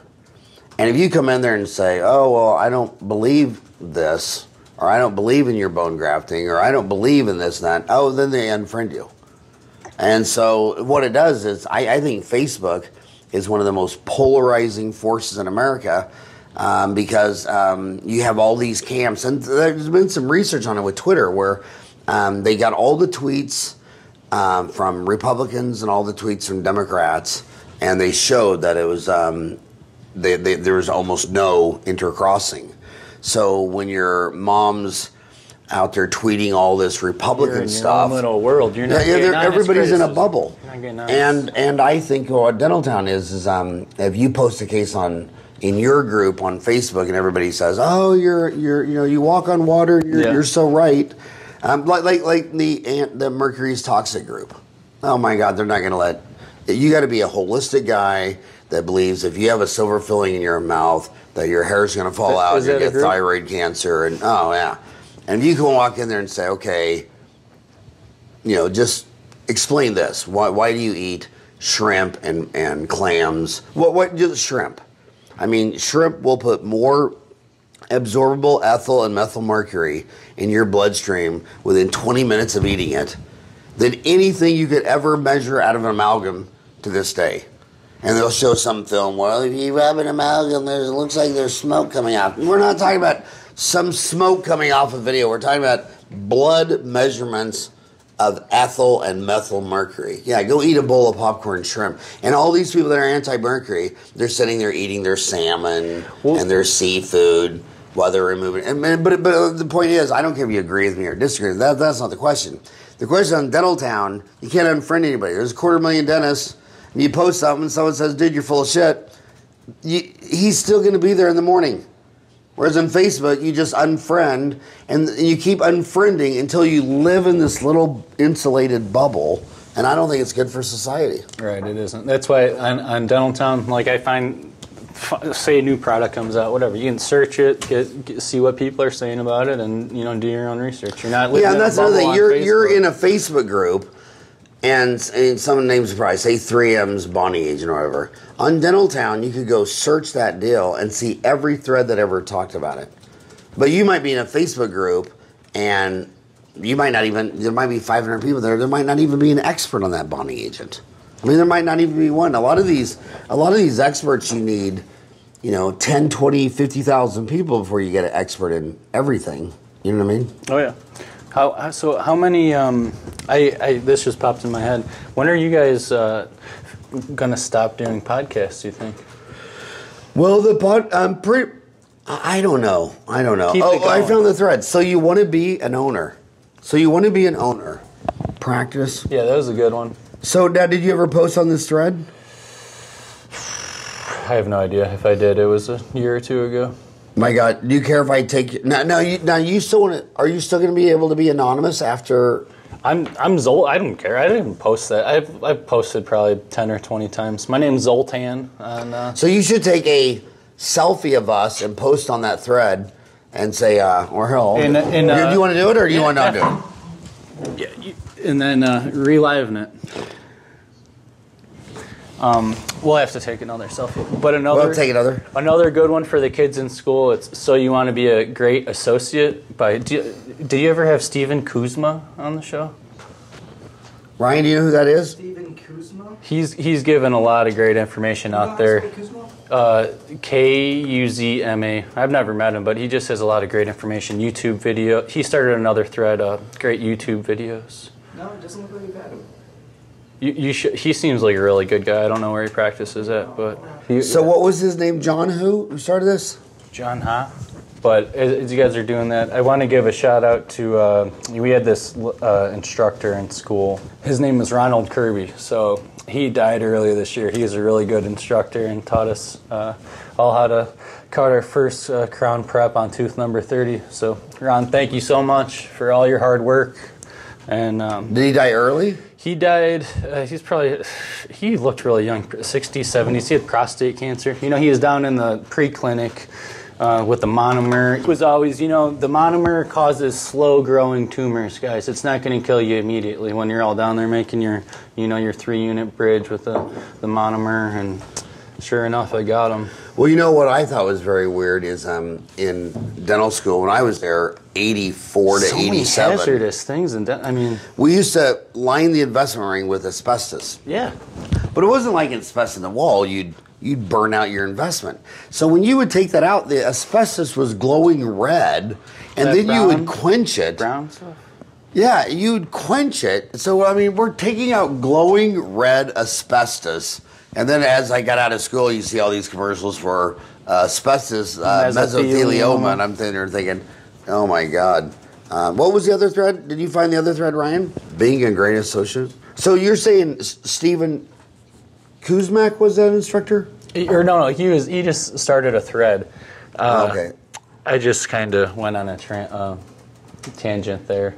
S1: And if you come in there and say, oh, well, I don't believe this, or I don't believe in your bone grafting, or I don't believe in this and that, oh, then they unfriend you. And so what it does is, I think Facebook is one of the most polarizing forces in America because you have all these camps. And there's been some research on it with Twitter where They got all the tweets from Republicans and all the tweets from Democrats, and they showed that it was there was almost no intercrossing. So when your mom's out there tweeting all this Republican stuff,
S2: your own little world. You're not
S1: everybody's in a bubble.
S2: Honest.
S1: And I think what Dentaltown is if you post a case in your group on Facebook and everybody says, "Oh, you walk on water, you're so right," like the Mercury's Toxic group. Oh my God, they're not going to let. You got to be a holistic guy that believes if you have a silver filling in your mouth that your hair's going to fall out, and you get thyroid cancer, and and you can walk in there and say, okay, just explain this. Why do you eat shrimp and clams? What just shrimp? I mean, shrimp will put more absorbable ethyl and methyl mercury in your bloodstream within 20 minutes of eating it than anything you could ever measure out of an amalgam to this day. And they'll show some film, well, if you rub an amalgam, it looks like there's smoke coming out. We're not talking about some smoke coming off a video. We're talking about blood measurements of ethyl and methyl mercury. Yeah, go eat a bowl of popcorn shrimp. And all these people that are anti-mercury, they're sitting there eating their salmon and their seafood while they're removing it. But the point is, I don't care if you agree with me or disagree with me. That's not the question. The question on Dentaltown, you can't unfriend anybody. There's 250,000 dentists. And you post something and someone says, dude, you're full of shit. He's still going to be there in the morning. Whereas on Facebook, you just unfriend, and you keep unfriending until you live in this little insulated bubble, and I don't think it's good for society.
S2: Right, it isn't. That's why on Dentaltown, like I find, say a new product comes out, whatever, you can search it, see what people are saying about it, and do your own research. You're not living
S1: and that's
S2: in a
S1: another
S2: bubble
S1: thing.
S2: on
S1: You're
S2: Facebook.
S1: in a Facebook group, and some names probably say 3M's Bonnie Agent or whatever. On Dentaltown, you could go search that deal and see every thread that ever talked about it. But you might be in a Facebook group, and you might not even, there might be 500 people there. There might not even be an expert on that Bonnie Agent. I mean, there might not even be one. A lot of these experts, you need, 10, 20, 50,000 people before you get an expert in everything. You know what I mean?
S2: Oh, yeah. How many, this just popped in my head. When are you guys going to stop doing podcasts, do you think?
S1: Well, I don't know.
S2: Keep it going.
S1: I found the thread. So you want to be an owner. Practice.
S2: Yeah, that was a good one.
S1: So now, did you ever post on this thread?
S2: I have no idea. If I did, it was a year or two ago.
S1: My God, do you care if I take you? Now you still want to? Are you still going to be able to be anonymous after?
S2: I'm Zol. I don't care. I didn't even post that. I've posted probably 10 or 20 times. My name's Zoltan.
S1: So you should take a selfie of us and post on that thread and say, or hell, do you want to do it or do you want to not do
S2: it? Yeah, and then reliving it. We'll have to take another selfie. But
S1: we'll take
S2: another good one for the kids in school. It's So You Want to Be a Great Associate. Did you ever have Steven Kuzma on the show?
S1: Ryan, do you know who that is?
S3: Steven Kuzma?
S2: He's given a lot of great information out there. Kuzma? I've never met him, but he just has a lot of great information. YouTube video. He started another thread, great YouTube videos.
S3: No, it doesn't look like you've had him.
S2: He seems like a really good guy. I don't know where he practices at, but...
S1: So what was his name? John who started this?
S2: John Ha. But as you guys are doing that, I want to give a shout out to... we had this instructor in school. His name was Ronald Kirby. So he died earlier this year. He was a really good instructor and taught us all how to cut our first crown prep on tooth number 30. So Ron, thank you so much for all your hard work. And
S1: did he die early?
S2: He died, he looked really young, 60s, 70s. He had prostate cancer. He was down in the pre-clinic with the monomer. It was always, the monomer causes slow-growing tumors, guys. It's not going to kill you immediately when you're all down there making your, your 3-unit bridge with the monomer. And sure enough, I got him.
S1: Well, what I thought was very weird is in dental school, when I was there, 84 to 87.
S2: Many hazardous things.
S1: We used to line the investment ring with asbestos.
S2: Yeah.
S1: But it wasn't like asbestos in the wall. You'd burn out your investment. So when you would take that out, the asbestos was glowing red, and then you would quench it.
S2: Brown stuff?
S1: Yeah, you'd quench it. So, I mean, we're taking out glowing red asbestos. And then as I got out of school, you see all these commercials for asbestos mesothelioma. And I'm thinking, oh my God. What was the other thread? Did you find the other thread, Ryan? Being a great associate. So you're saying Stephen Kuzmak was that instructor?
S2: Or no, he just started a thread.
S1: Okay.
S2: I just kind of went on a tangent there.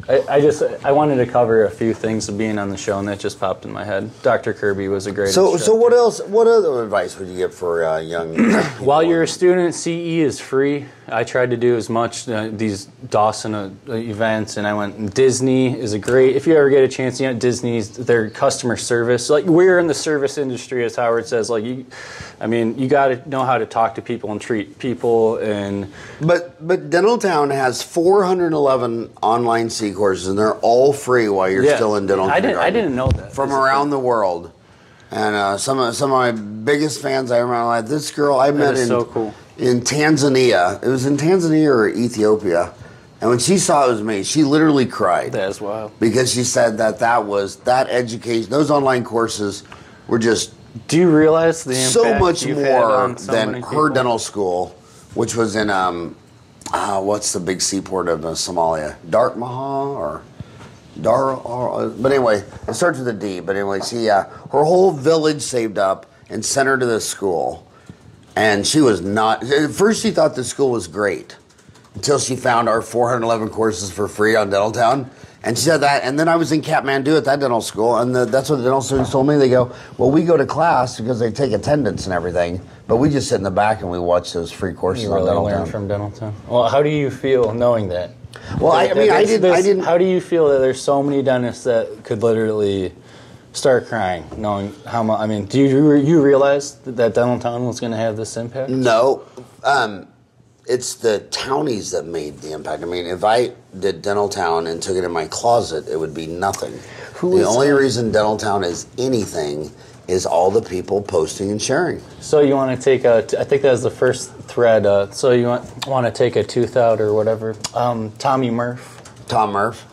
S2: I wanted to cover a few things of being on the show, and that just popped in my head. Dr. Kirby was a great instructor.
S1: So what else? What other advice would you give for young people?
S2: While you're a student, CE is free. I tried to do as much these Dawson events, and I went. Disney is a great. If you ever get a chance, Disney's their customer service. Like we're in the service industry, as Howard says. Like you got to know how to talk to people and treat people. And
S1: but Dentaltown has 411 online C courses, and they're all free while you're still in dental kindergarten.
S2: I didn't know that.
S1: From around the world. And some of my biggest fans I remember, like this girl I met in Tanzania. It was in Tanzania or Ethiopia. And when she saw it was me, she literally cried.
S2: That's wild.
S1: Because she said that education, those online courses were just
S2: do you realize the impact
S1: so much
S2: you've
S1: more
S2: had on so
S1: than
S2: many
S1: her
S2: people?
S1: dental school, which was in what's the big seaport of Somalia? Dartmouth or but anyway, it starts with a D. But anyway, her whole village saved up and sent her to this school, and she was not. At first, she thought the school was great until she found our 411 courses for free on Dentaltown. And she said that, and then I was in Kathmandu at that dental school, and that's what the dental students told me. They go, well, we go to class because they take attendance and everything, but we just sit in the back and we watch those free courses on Dentaltown.
S2: Learn from Dentaltown. Well, how do you feel knowing that?
S1: Well, I didn't.
S2: How do you feel that there's so many dentists that could literally start crying, knowing how much? I mean, do you realize that Dentaltown was going to have this impact?
S1: No. It's the townies that made the impact. I mean, if I did Dentaltown and took it in my closet, it would be nothing. The only reason Dentaltown is anything is all the people posting and sharing.
S2: So you want to take I think that was the first thread. So you want to take a tooth out or whatever. Tom Murph.
S1: Tom Murph.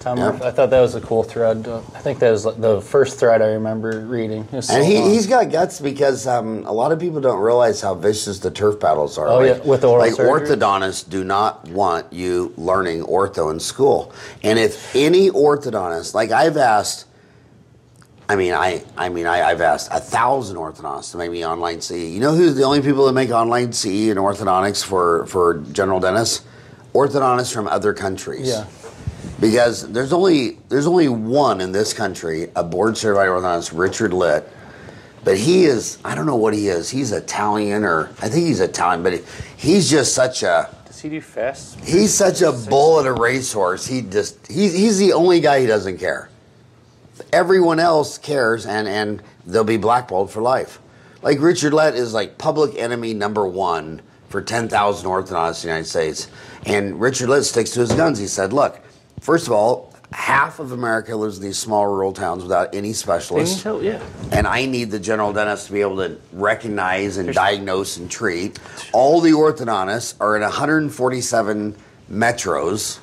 S2: I thought that was a cool thread. I think that was the first thread I remember reading.
S1: And he's got guts because a lot of people don't realize how vicious the turf battles are.
S2: Oh, yeah, with oral surgery?
S1: Orthodontists do not want you learning ortho in school. And if any orthodontist, like I've asked, I've asked 1,000 orthodontists to make me online CE. You know who's the only people that make online CE in orthodontics for general dentists? Orthodontists from other countries.
S2: Yeah.
S1: Because there's only one in this country, a board-certified orthodontist, Richard Litt. But he is, I don't know what he is. He's Italian, or I think he's Italian, but he's just such a...
S2: Does he do fast?
S1: He's such a bull at a racehorse. He's the only guy who doesn't care. Everyone else cares, and they'll be blackballed for life. Like Richard Litt is like public enemy #1 for 10,000 orthodontists in the United States. And Richard Litt sticks to his guns. He said, look, first of all, half of America lives in these small rural towns without any specialists.
S2: Yeah.
S1: And I need the general dentist to be able to recognize and diagnose and treat. All the orthodontists are in 147 metros.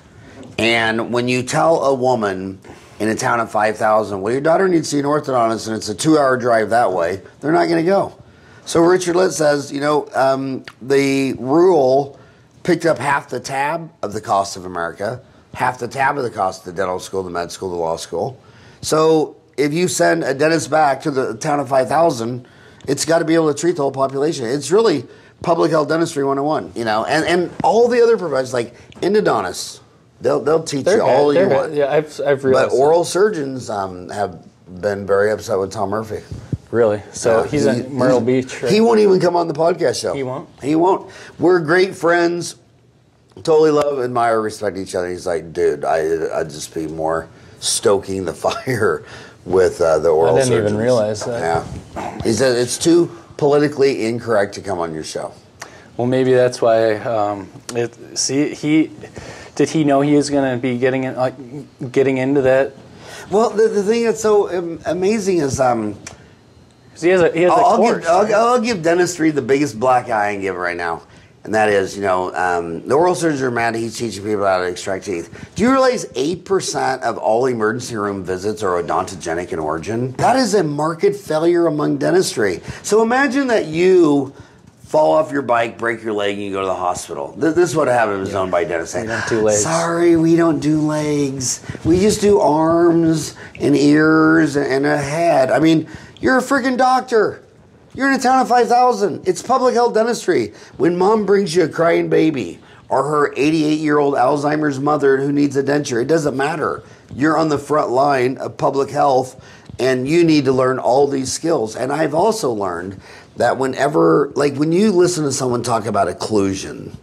S1: And when you tell a woman in a town of 5,000, well, your daughter needs to see an orthodontist and it's a 2-hour drive that way, they're not going to go. So Richard Litt says, the rural picked up half the tab of the cost of America, half the tab of the cost of the dental school, the med school, the law school. So if you send a dentist back to the town of 5,000, it's got to be able to treat the whole population. It's really public health dentistry 101, and all the other professions like endodontists, they'll teach you all you want.
S2: Yeah, I've realized.
S1: But oral surgeons have been very upset with Tom Murphy.
S2: Really? So he's in Myrtle Beach. Right?
S1: He won't even come on the podcast show.
S2: He won't?
S1: He won't. We're great friends. Totally love, admire, respect each other. He's like, dude, I'd just be more stoking the fire with the oral surgeons.
S2: I didn't even realize that.
S1: Yeah. He said it's too politically incorrect to come on your show.
S2: Well, maybe that's why. Did he know he was going to be getting into that?
S1: Well, the thing that's so amazing is
S2: he has a course.
S1: I'll give dentistry the biggest black eye I can give right now. And that is, the oral surgeons are mad he's teaching people how to extract teeth. Do you realize 8% of all emergency room visits are odontogenic in origin? That is a market failure among dentistry. So imagine that you fall off your bike, break your leg, and you go to the hospital. This is what happened. It was owned by dentists saying,
S2: we don't do legs.
S1: Sorry, we don't do legs. We just do arms and ears and a head. I mean, you're a freaking doctor. You're in a town of 5,000. It's public health dentistry. When mom brings you a crying baby or her 88-year-old Alzheimer's mother who needs a denture, it doesn't matter. You're on the front line of public health, and you need to learn all these skills. And I've also learned that whenever, like when you listen to someone talk about occlusion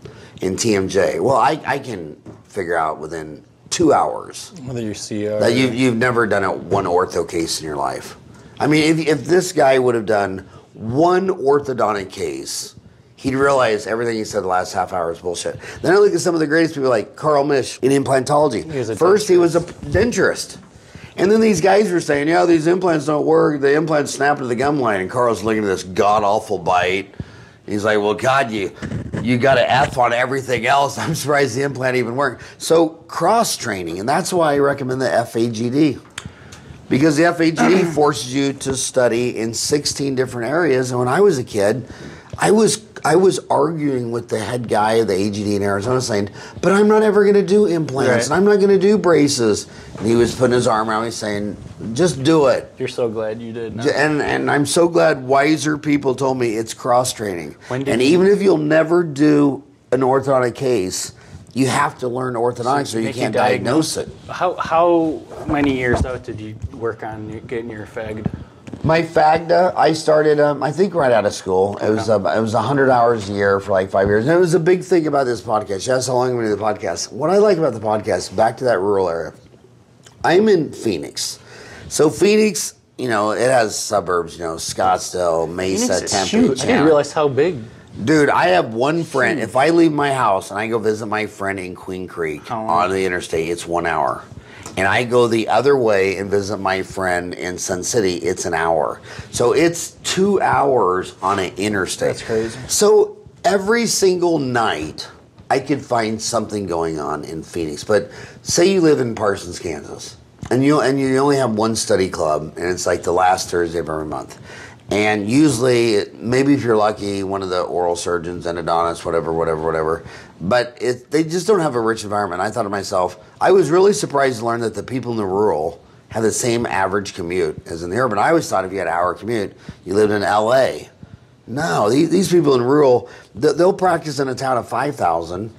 S1: in TMJ, well, I can figure out within 2 hours
S2: whether you're CR
S1: that you've never done one ortho case in your life. I mean, if this guy would have done one orthodontic case, he'd realize everything he said the last half hour is bullshit. Then I look at some of the greatest people like Carl Misch in implantology. First, he was a denturist. And then these guys were saying, yeah, these implants don't work. The implants snap to the gum line. And Carl's looking at this god-awful bite. He's like, well, God, you got to F on everything else. I'm surprised the implant even worked. So cross-training, and that's why I recommend the FAGD. Because the FAGD forces you to study in 16 different areas. And when I was a kid, I was arguing with the head guy of the AGD in Arizona saying, but I'm not ever going to do implants, and I'm not going to do braces. And he was putting his arm around me saying, just do it.
S2: You're so glad you did. No?
S1: And I'm so glad wiser people told me it's cross-training.
S2: And
S1: even if you'll never do an orthodontic case, you have to learn orthodontics or you can't diagnose it.
S2: How many years out did you work on getting your FAGD?
S1: My FAGDA, I started, I think, right out of school. It was 100 hours a year for like 5 years. And it was a big thing about this podcast. That's how long I'm going to do the podcast. What I like about the podcast, back to that rural area, I'm in Phoenix. So Phoenix, it has suburbs, Scottsdale, Mesa, Tempe.
S2: I didn't realize how big.
S1: Dude, I have one friend. If I leave my house and I go visit my friend in Queen Creek on the interstate, it's 1 hour. And I go the other way and visit my friend in Sun City, it's an hour. So it's 2 hours on an interstate.
S2: That's crazy.
S1: So every single night, I could find something going on in Phoenix. But say you live in Parsons, Kansas, and you only have one study club, and it's like the last Thursday of every month. And usually, maybe if you're lucky, one of the oral surgeons, endodontists, whatever. But they just don't have a rich environment. I thought to myself, I was really surprised to learn that the people in the rural have the same average commute as in the urban. I always thought if you had an hour commute, you lived in LA. No, these people in rural, they'll practice in a town of 5,000,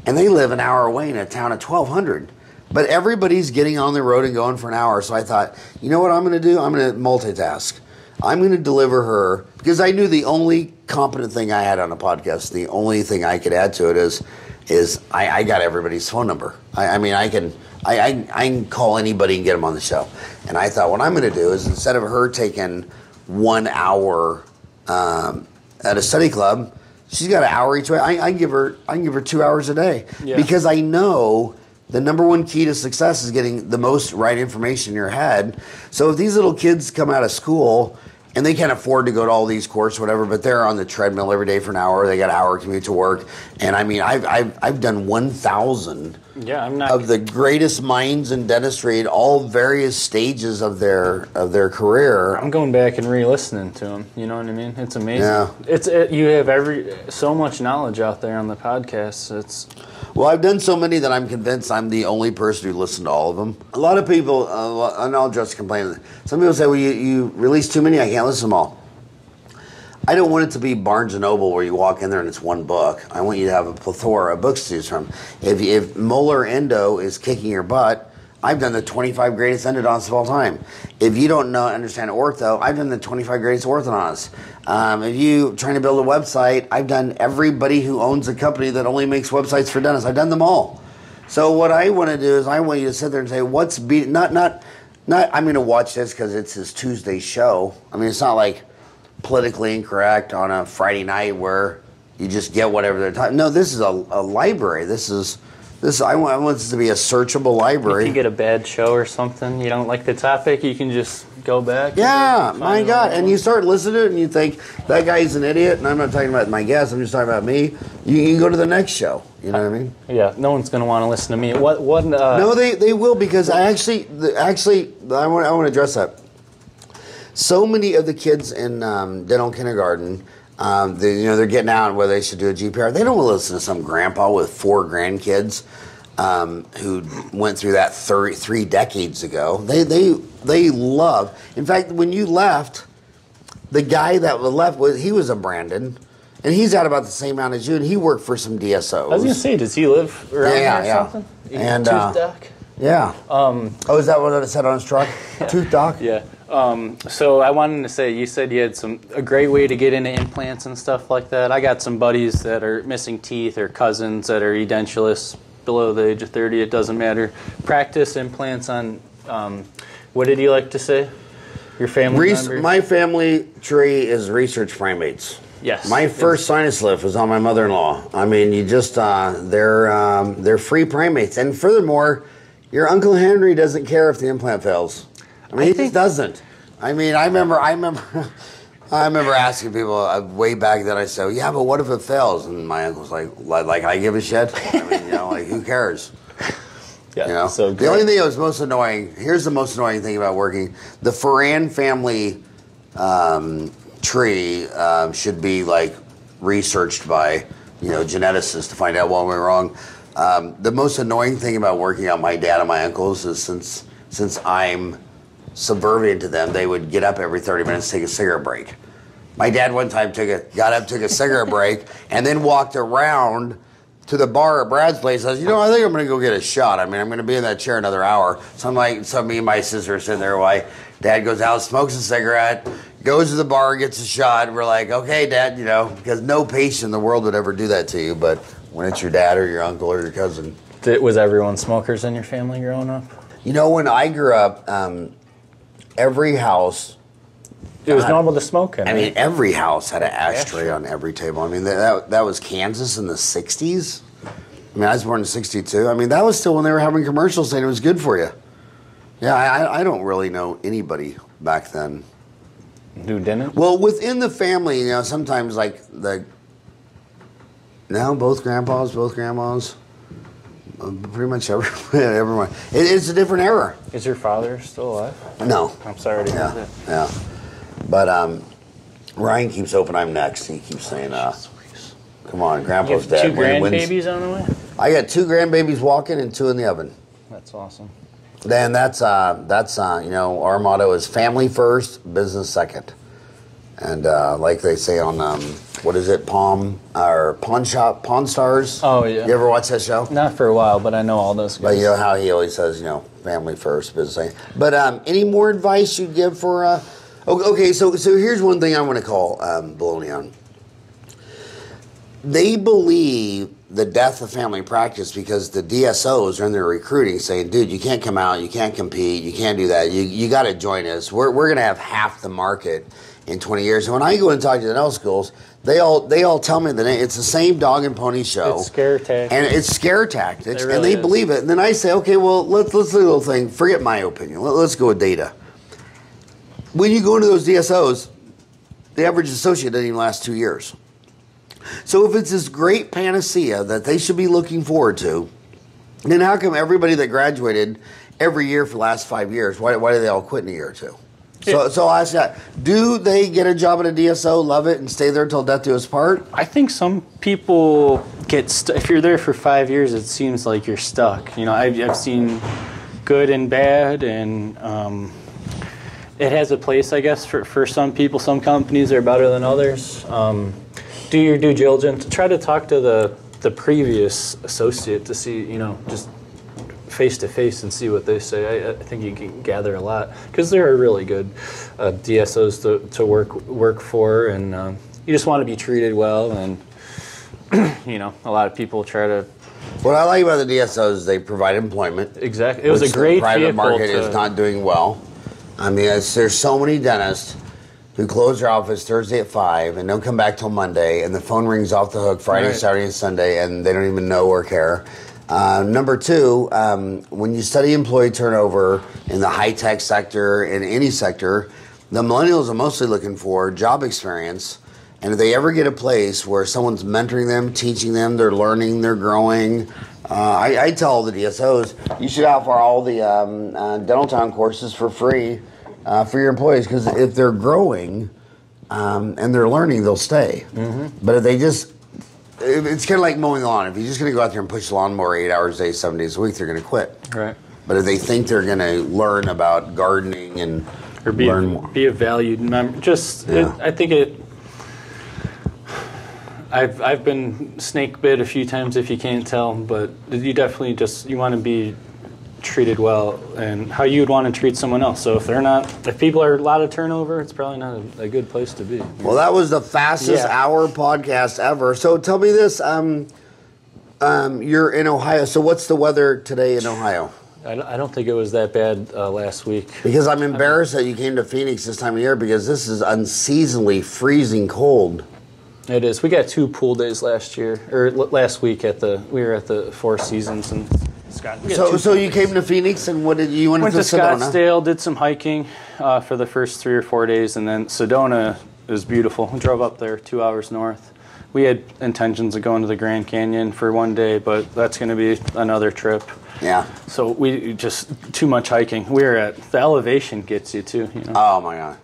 S1: and they live an hour away in a town of 1,200. But everybody's getting on the road and going for an hour. So I thought, you know what I'm going to do? I'm going to multitask. I'm going to deliver her, because I knew the only competent thing I had on a podcast, the only thing I could add to it is I got everybody's phone number. I can call anybody and get them on the show. And I thought what I'm going to do is, instead of her taking 1 hour at a study club, she's got an hour each way. I can give her 2 hours a day, because I know the number one key to success is getting the most right information in your head. So if these little kids come out of school and they can't afford to go to all these courses, whatever, but they're on the treadmill every day for an hour, they got an hour commute to work. And I mean, I've done 1,000 of the greatest minds in dentistry at all various stages of their career.
S2: I'm going back and re-listening to them. You know what I mean? It's amazing.
S1: Yeah.
S2: You have so much knowledge out there on the podcast.
S1: Well, I've done so many that I'm convinced I'm the only person who listened to all of them. A lot of people, and I'll just complain. Some people say, well, you release too many, I can't listen to them all. I don't want it to be Barnes & Noble where you walk in there and it's one book. I want you to have a plethora of books to choose from. If molar endo is kicking your butt, I've done the 25 greatest endodontists of all time. If you don't understand ortho, I've done the 25 greatest orthodontists. If you're trying to build a website, I've done everybody who owns a company that only makes websites for dentists. I've done them all. So what I want to do is I want you to sit there and say, what's beating, not I'm going to watch this because it's his Tuesday show. I mean, it's not like politically incorrect on a Friday night where you just get whatever they're talking. No, this is a library. This is I want this to be a searchable library.
S2: If you get a bad show or something, you don't like the topic, you can just go back.
S1: Yeah, my God. And you start listening to it and you think, that guy's an idiot, and I'm not talking about my guest, I'm just talking about me. You can go to the next show. You know what I mean?
S2: Yeah, no one's going to want to listen to me.
S1: No, they will, because I want to address that. So many of the kids in dental kindergarten, they're getting out whether they should do a GPR. They don't want to listen to some grandpa with 4 grandkids who went through that 3 decades ago. They love. In fact, when you left, the guy that left he was a Brandon, and he's out about the same amount as you, and he worked for some DSOs.
S2: I was going to say, does he live around here or something?
S1: And
S2: Tooth Doc?
S1: Yeah. Is that what it said on his truck? Tooth Doc?
S2: Yeah. So I wanted to say, you said you had a great way to get into implants and stuff like that. I got some buddies that are missing teeth, or cousins that are edentulous below the age of 30. It doesn't matter. Practice implants on, what did you like to say? Your family members?
S1: My family tree is research primates.
S2: Yes.
S1: My first sinus lift was on my mother-in-law. I mean, you just, they're free primates. And furthermore, your Uncle Henry doesn't care if the implant fails. I mean, he just doesn't. I mean, I remember asking people way back then. I said, "Yeah, but what if it fails?" And my uncle's like I give a shit. I mean, like, who cares?
S2: Yeah. So
S1: the only thing that was most annoying. Here's the most annoying thing about working: the Farran family tree should be like researched by geneticists to find out what went wrong. The most annoying thing about working out my dad and my uncles is since I'm subservient to them, they would get up every 30 minutes to take a cigarette break. My dad one time got up, took a cigarette break, and then walked around to the bar at Brad's place. I said, I think I'm going to go get a shot. I mean, I'm going to be in that chair another hour. So me and my sister are sitting there while Dad goes out, smokes a cigarette, goes to the bar, gets a shot. And we're like, okay, Dad, because no patient in the world would ever do that to you. But when it's your dad or your uncle or your cousin.
S2: Was everyone smokers in your family growing up?
S1: When I grew up, every house...
S2: It was normal to smoke in.
S1: I mean, every house had an ashtray on every table. I mean, that was Kansas in the 60s. I mean, I was born in 62. I mean, that was still when they were having commercials saying it was good for you. Yeah, I don't really know anybody back then.
S2: Who didn't?
S1: Well, within the family, sometimes like both grandpas, both grandmas, pretty much everyone. It's a different era.
S2: Is your father still alive?
S1: No.
S2: I'm sorry to hear that.
S1: Yeah. But Ryan keeps hoping I'm next. He keeps saying, come on, Grandpa's dead.
S2: 2 grandbabies on the way?
S1: I got 2 grandbabies walking and 2 in the oven.
S2: That's awesome.
S1: Then that's our motto is family first, business second. And like they say on, what is it, Pawn Stars?
S2: Oh, yeah.
S1: You ever watch that show?
S2: Not for a while, but I know all those guys.
S1: But you know how he always says, family first, business second. But any more advice you'd give for... Okay, so here's one thing I want to call baloney on. They believe the death of family practice because the DSOs are in their recruiting saying, dude, you can't come out, you can't compete, you can't do that, you got to join us. We're going to have half the market in 20 years. And when I go and talk to the dental schools, they all tell me that it's the same dog and pony show.
S2: It's scare tactics.
S1: And it's scare tactics,
S2: It really
S1: and they
S2: is.
S1: believe it. And then I say, okay, well, let's do a little thing. Forget my opinion. Let's go with data. When you go into those DSOs, the average associate doesn't even last 2 years. So if it's this great panacea that they should be looking forward to, then how come everybody that graduated every year for the last 5 years, why do they all quit in a year or two? So I'll ask that. Do they get a job at a DSO, love it, and stay there till death do us part?
S2: I think some people get stuck. If you're there for 5 years, it seems like you're stuck. I've seen good and bad, and it has a place, I guess, for some people. Some companies are better than others. Do your due diligence. Try to talk to the previous associate to see, just face to face and see what they say. I think you can gather a lot because there are really good DSOs to work for, and you just want to be treated well. And a lot of people try to.
S1: What I like about the DSOs is they provide employment.
S2: Exactly, it was a great
S1: the private market
S2: vehicle
S1: is not doing well. I mean, there's so many dentists who close their office Thursday at 5 and don't come back till Monday, and the phone rings off the hook Friday,
S2: Right.
S1: Saturday, and Sunday, and they don't even know or care. Number two, when you study employee turnover in the high-tech sector, in any sector, the millennials are mostly looking for job experience. And if they ever get a place where someone's mentoring them, teaching them, they're learning, they're growing, I tell all the DSOs, you should offer all the dental town courses for free for your employees, because if they're growing and they're learning, they'll stay. But if they just, it's kind of like mowing the lawn. If you're just going to go out there and push the lawnmower 8 hours a day, 7 days a week, they're going to quit.
S2: Right.
S1: But if they think they're going to learn about gardening and
S2: or be
S1: learn more.
S2: Be a valued member. Just, I think it. I've been snake bit a few times, if you can't tell, but you definitely you want to be treated well, and how you would want to treat someone else. So if people are a lot of turnover, it's probably not a good place to be.
S1: Well, that was the fastest hour podcast ever. So tell me this, you're in Ohio, so what's the weather today in Ohio?
S2: I don't think it was that bad last week.
S1: Because I'm embarrassed that you came to Phoenix this time of year, because this is unseasonably freezing cold.
S2: It is. We got 2 pool days last year, or last week we were at the Four Seasons in Scottsdale.
S1: So you came to Phoenix, and what did you went to Sedona?
S2: Scottsdale, did some hiking for the first 3 or 4 days, and then Sedona is beautiful. We drove up there 2 hours north. We had intentions of going to the Grand Canyon for one day, but that's going to be another trip.
S1: Yeah.
S2: So we just too much hiking. The elevation gets you too.
S1: Oh my God.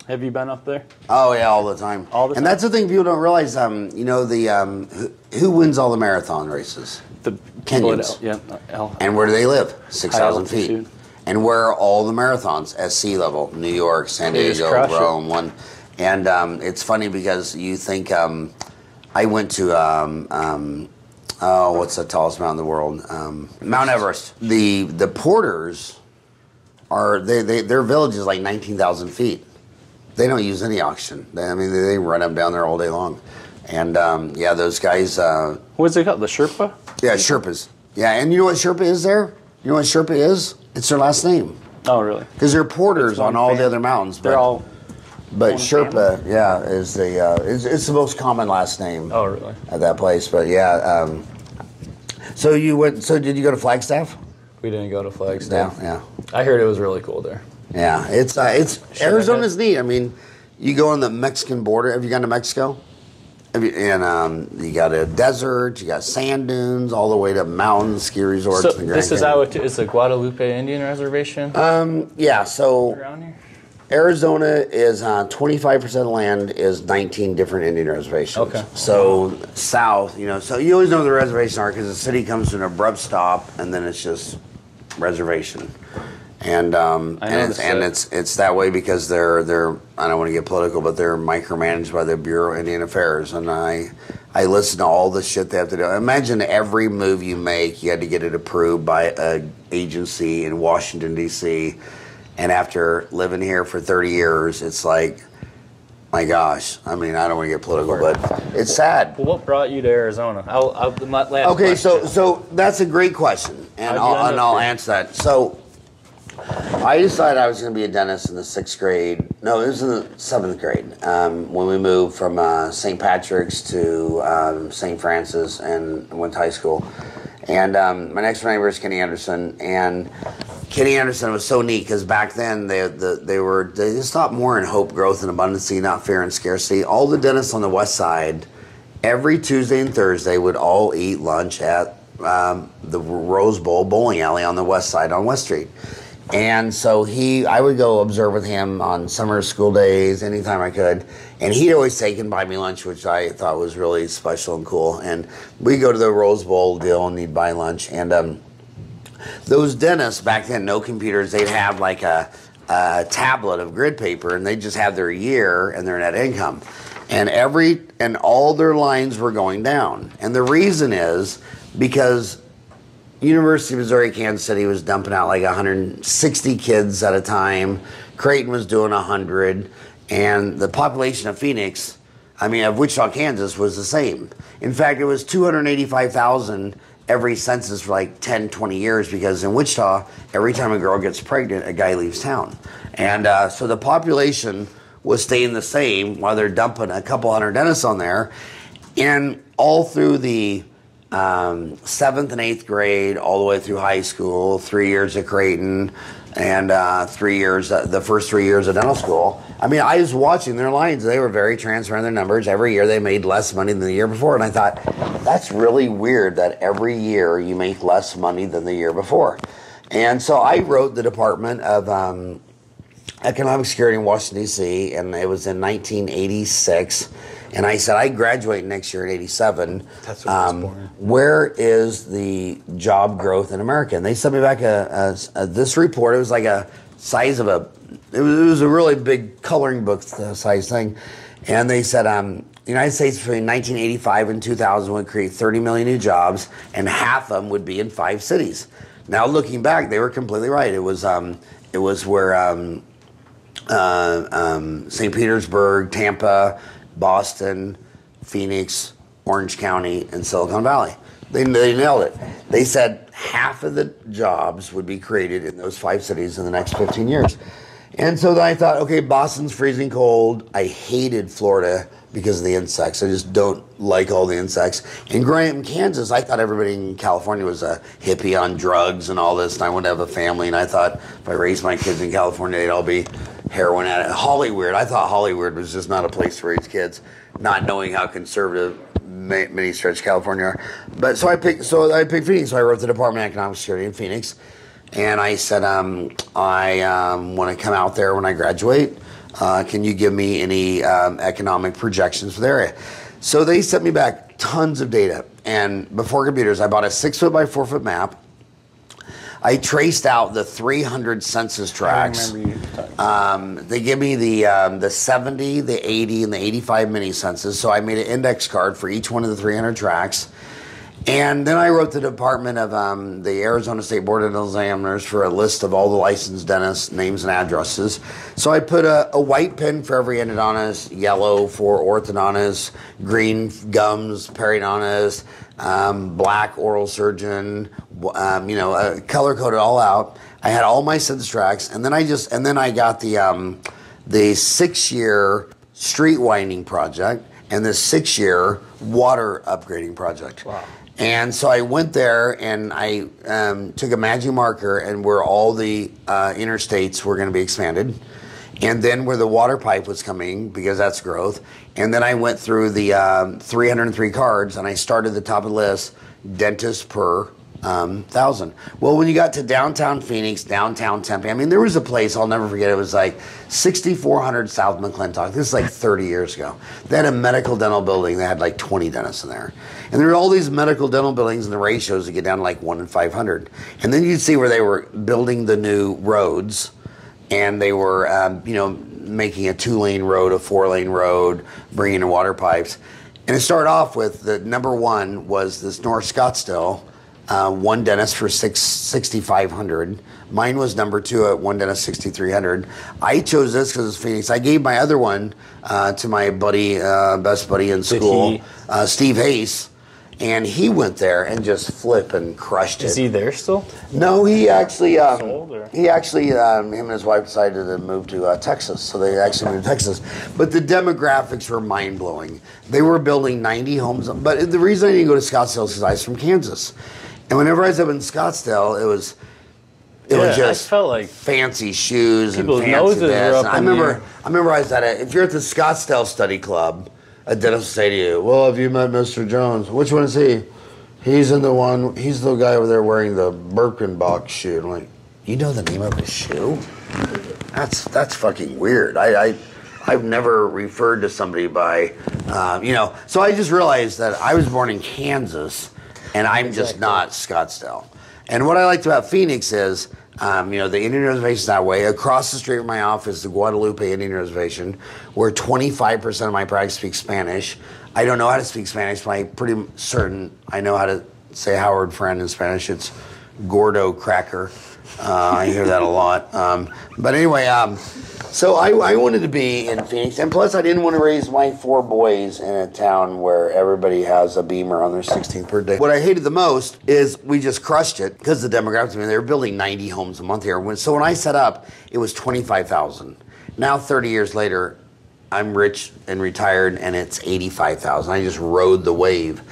S2: Have you been up there?
S1: Oh yeah, all the time. And that's the thing people don't realize. Who wins all the marathon races?
S2: The
S1: Kenyans. And where do they live? 6,000 feet. And where are all the marathons at sea level? New York, San Diego, Rome. And it's funny because you think I went to what's the tallest mountain in the world? Mount Everest. The porters their village is like 19,000 feet. They don't use any oxygen. They run up down there all day long. And those guys.
S2: What's it called? The Sherpa?
S1: Yeah, Sherpas. Yeah, and you know what Sherpa is there? You know what Sherpa is? It's their last name.
S2: Oh, really?
S1: Because they're porters on all the other mountains.
S2: They're all.
S1: But Sherpa, is it's the most common last name.
S2: Oh, really? At
S1: that place, but So you went. So did you go to Flagstaff?
S2: We didn't go to Flagstaff.
S1: Yeah.
S2: I heard it was really cool there.
S1: Yeah, it's Arizona's neat. You go on the Mexican border. Have you gone to Mexico? You got a desert, you got sand dunes, all the way to mountains, ski resorts.
S2: So this is it's the Guadalupe Indian Reservation.
S1: So
S2: around here.
S1: Arizona is 25% of land is 19 different Indian reservations.
S2: Okay.
S1: So south, so you always know the reservations are because the city comes to an abrupt stop and then it's just reservation. And it's that way because they're I don't want to get political, but they're micromanaged by the Bureau of Indian Affairs, and I listen to all the shit they have to do. Imagine every move you make, you had to get it approved by an agency in Washington D.C. And after living here for 30 years, it's like, my gosh. I don't want to get political, but it's sad.
S2: Well, what brought you to Arizona?
S1: Okay, so that's a great question, and I'll answer that. So I decided I was going to be a dentist in the 6th grade. No, it was in the 7th grade when we moved from St. Patrick's to St. Francis and went to high school. And my next door neighbor is Kenny Anderson, and Kenny Anderson was so neat because back then they just thought more in hope, growth, and abundancy, not fear and scarcity. All the dentists on the west side, every Tuesday and Thursday, would all eat lunch at the Rose Bowl bowling alley on the west side on West Street. And so I would go observe with him on summer school days, anytime I could. And he'd always take and buy me lunch, which I thought was really special and cool. And we'd go to the Rose Bowl deal and he'd buy lunch. And those dentists back then, no computers, they'd have like a tablet of grid paper, and they'd just have their year and their net income. And all their lines were going down. And the reason is because University of Missouri Kansas City was dumping out like 160 kids at a time. Creighton was doing 100. And the population of Phoenix, of Wichita, Kansas, was the same. In fact, it was 285,000 every census for like 10, 20 years, because in Wichita, every time a girl gets pregnant, a guy leaves town. And so the population was staying the same while they're dumping a couple hundred dentists on there. And all through the 7th and 8th grade all the way through high school, 3 years at Creighton, and 3 years, the first 3 years of dental school. I mean, I was watching their lines. They were very transparent in their numbers. Every year they made less money than the year before. And I thought, that's really weird that every year you make less money than the year before. And so I wrote the Department of Economic Security in Washington, D.C., and it was in 1986. And I said, I graduate next year in 87.
S2: That's when I was born.
S1: Where is the job growth in America? And they sent me back this report. It was like a size of it was a really big coloring book size thing. And they said, the United States between 1985 and 2000 would create 30 million new jobs, and half of them would be in 5 cities. Now, looking back, they were completely right. It was where St. Petersburg, Tampa, Boston, Phoenix, Orange County, and Silicon Valley. They nailed it. They said half of the jobs would be created in those 5 cities in the next 15 years. And so then I thought, okay, Boston's freezing cold. I hated Florida because of the insects. I just don't like all the insects. And growing up in Kansas, I thought everybody in California was a hippie on drugs and all this, and I wanted to have a family, and I thought if I raised my kids in California, they'd all be heroin addict. Hollywood. I thought Hollywood was just not a place to raise kids, not knowing how conservative many stretch California are. But so I picked Phoenix. So I wrote the Department of Economic Security in Phoenix, and I said, I want to come out there when I graduate. Can you give me any economic projections for the area? So they sent me back tons of data, and before computers, I bought a 6-foot by 4-foot map. I traced out the 300 census tracts.
S2: I remember you talking.
S1: They give me the 70, the 80, and the 85 mini census. So I made an index card for each one of the 300 tracts. And then I wrote the Department of the Arizona State Board of Dental Examiners for a list of all the licensed dentists' names and addresses. So I put a white pen for every endodontist, yellow for orthodontist, green gums, periodontist, black oral surgeon, color coded all out. I had all my census tracts, and then I got the 6-year street widening project and the 6-year water upgrading project.
S2: Wow.
S1: And so I went there and I took a magic marker and where all the interstates were going to be expanded, and then where the water pipe was coming, because that's growth. And then I went through the 303 cards, and I started at the top of the list, dentists per 1,000. Well, when you got to downtown Phoenix, downtown Tempe, I mean, there was a place, I'll never forget, it was like 6400 South McClintock. This is like 30 years ago. They had a medical dental building. They had like 20 dentists in there. And there were all these medical dental buildings, and the ratios would get down to like 1 in 500. And then you'd see where they were building the new roads, and they were, making a 2-lane road, a 4-lane road, bringing in water pipes. And it started off with the number one was this North Scottsdale, one dentist for 6,500. Mine was number 2 at one dentist, 6,300. I chose this because it's Phoenix. I gave my other one to my buddy, best buddy in school, Steve Hayes, and he went there and just flipping crushed it.
S2: Is he there still?
S1: No, he actually,
S2: Sold, or?
S1: him and his wife decided to move to Texas, so they actually moved to Texas. But the demographics were mind-blowing. They were building 90 homes, but the reason I didn't go to Scottsdale is because I was from Kansas. And whenever I was up in Scottsdale, it was just
S2: I felt like
S1: fancy shoes and
S2: people's
S1: fancy
S2: noses
S1: this.
S2: were up
S1: I
S2: in the
S1: remember
S2: air.
S1: I was if you're at the Scottsdale Study Club, a dentist will say to you, well, have you met Mr. Jones? Which one is he? He's the guy over there wearing the Birkenbock shoe. I'm like, you know the name of his shoe? That's fucking weird. I've never referred to somebody by, So I just realized that I was born in Kansas, and I'm just not Scottsdale. And what I liked about Phoenix is, the Indian Reservation is that way. Across the street from my office, the Guadalupe Indian Reservation, where 25% of my practice speaks Spanish. I don't know how to speak Spanish, but I'm pretty certain I know how to say Howard friend in Spanish. It's Gordo Cracker. I hear that a lot. But anyway, so I wanted to be in Phoenix. And plus, I didn't want to raise my 4 boys in a town where everybody has a Beamer on their 16th birthday. What I hated the most is we just crushed it because the demographics. I mean, they were building 90 homes a month here. So when I set up, it was 25,000. Now, 30 years later, I'm rich and retired, and it's 85,000. I just rode the wave.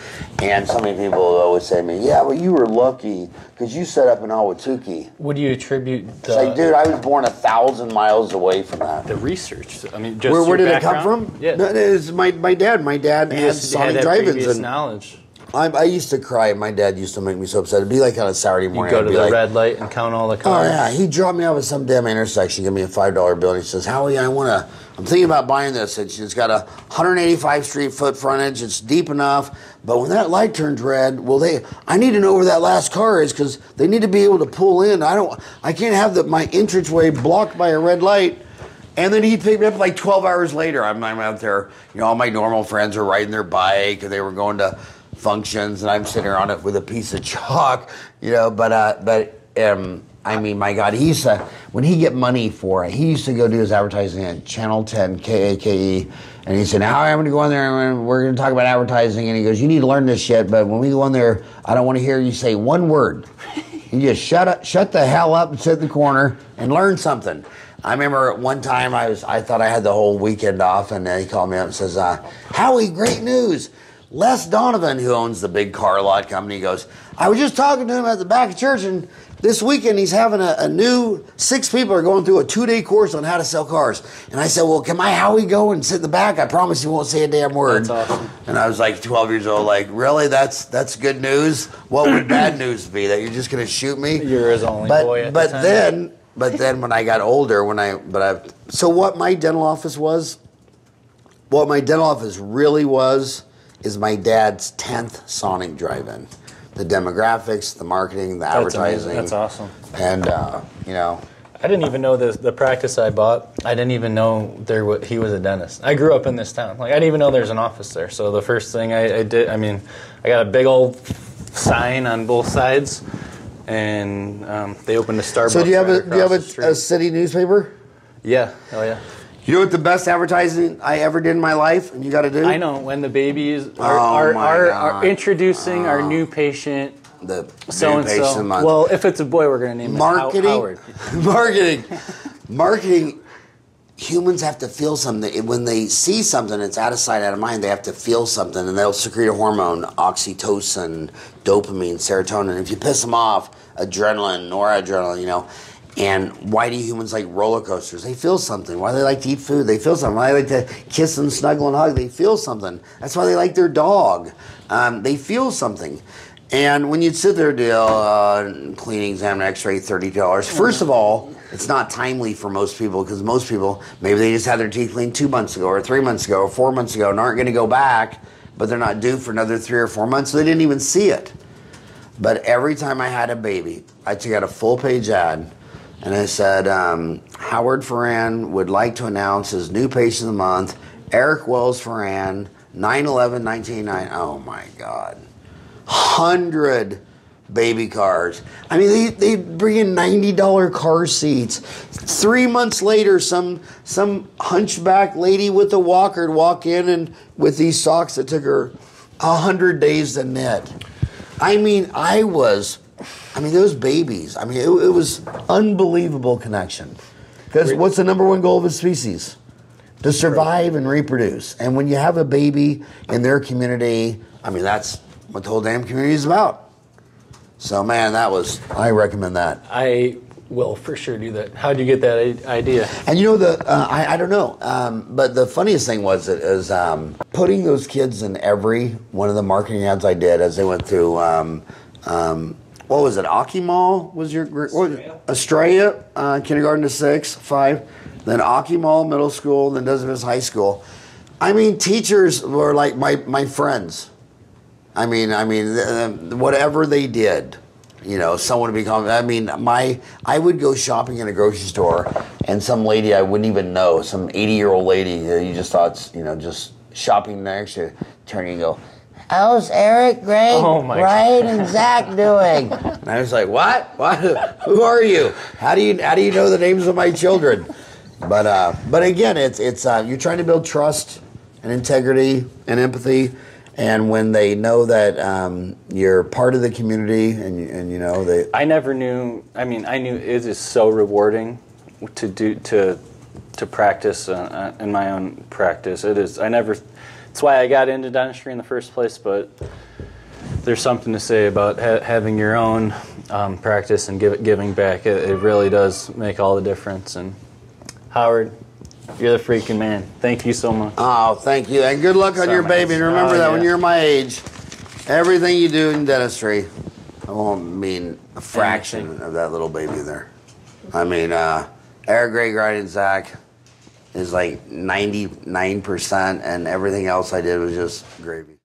S1: And so many people always say to me, yeah, well, you were lucky because you set up in Ahwatukee.
S2: Would you attribute the...
S1: It's like, dude, I was born 1,000 miles away from that.
S2: The research. I mean, just
S1: where did
S2: background?
S1: it come from?
S2: Yeah.
S1: No, it was my dad. My dad had Sonic drive-ins. And
S2: knowledge.
S1: I used to cry. My dad used to make me so upset. It'd be like on a Saturday morning.
S2: You go to the red light and count all the cars.
S1: Oh, yeah. He'd drop me off at some damn intersection, give me a $5 bill, and he says, Howie, I'm thinking about buying this. It's got a 185 street foot frontage. It's deep enough. But when that light turns red, I need to know where that last car is because they need to be able to pull in. I can't have my entranceway blocked by a red light. And then he'd pick me up like 12 hours later. I'm out there. All my normal friends are riding their bike, or they were going to functions, and I'm sitting there on it with a piece of chalk, I mean, my God, he used to, when he get money for it, he used to go do his advertising at Channel 10, KAKE, and he said, now I'm going to go in there and we're going to talk about advertising, and he goes, you need to learn this shit, but when we go in there, I don't want to hear you say one word. You just shut the hell up and sit in the corner and learn something. I remember one time I thought I had the whole weekend off, and he called me up and says, Howie, great news. Les Donovan, who owns the big car lot company, goes, I was just talking to him at the back of church, and this weekend he's having a new 6 people are going through a 2-day course on how to sell cars. And I said, well, can my Howie go and sit in the back? I promise he won't say a damn word.
S2: That's awesome.
S1: And I was like 12 years old, like, really? That's good news? What would bad news be? That you're just going to shoot me?
S2: You're his only boy at the time.
S1: But then when I got older, so what my dental office really was, is my dad's 10th Sonic drive-in. The demographics, the marketing, the advertising.
S2: That's awesome.
S1: And,
S2: I didn't even know the practice I bought. I didn't even know he was a dentist. I grew up in this town. Like, I didn't even know there's an office there. So the first thing I did, I got a big old sign on both sides, and they opened a Starbucks. So
S1: do you have a city newspaper?
S2: Yeah. Oh, yeah.
S1: You know what the best advertising I ever did in my life, and you got to do?
S2: I know, when the babies are introducing our new patient,
S1: the
S2: so-and-so.
S1: Month.
S2: Well, if it's a boy, we're going to name him Howard.
S1: Marketing. Humans have to feel something. When they see something, it's out of sight, out of mind. They have to feel something, and they'll secrete a hormone, oxytocin, dopamine, serotonin. If you piss them off, adrenaline, noradrenaline, And why do humans like roller coasters? They feel something. Why do they like to eat food? They feel something. Why do they like to kiss and snuggle and hug? They feel something. That's why they like their dog. They feel something. And when you'd sit there, cleaning, exam, x-ray, $30. First of all, it's not timely for most people because most people, maybe they just had their teeth cleaned 2 months ago or 3 months ago or 4 months ago and aren't going to go back, but they're not due for another 3 or 4 months, so they didn't even see it. But every time I had a baby, I took out a full-page ad. And I said, Howard Farran would like to announce his new patient of the month, Eric Wells Farran, 9/11/1989. Oh my God. 100 baby cars. I mean, they bring in $90 car seats. 3 months later, some hunchback lady with a walker would walk in and with these socks that took her 100 days to knit. Those babies, it was unbelievable connection. Because what's the number one goal of a species? To survive and reproduce. And when you have a baby in their community, that's what the whole damn community is about. So, man, I recommend that.
S2: I will for sure do that. How'd you get that idea?
S1: And I don't know. But the funniest thing was putting those kids in every one of the marketing ads I did as they went through, what was it? Aki Mall was Estrella, kindergarten to 6, 5. Then Aki Mall Middle School, then Desmond High School. Teachers were like my friends. Whatever they did, someone would become. I would go shopping in a grocery store, and some lady I wouldn't even know, some 80-year-old lady, you just thought, just shopping next to, turn and go, how's Eric, Greg, Ryan, and Zach doing? And I was like, what? Who are you? How do you know the names of my children? But again, it's you're trying to build trust and integrity and empathy, and when they know that you're part of the community, and they.
S2: I never knew. I knew it is so rewarding to practice in my own practice. It is. It's why I got into dentistry in the first place. But there's something to say about having your own practice and giving back. It really does make all the difference. And Howard, you're the freaking man. Thank you so much.
S1: Oh, thank you. And good luck on your baby. And remember that when you're my age, everything you do in dentistry, I won't mean a fraction of that little baby there. I mean, air grade grinding Zach is like 99%, and everything else I did was just gravy.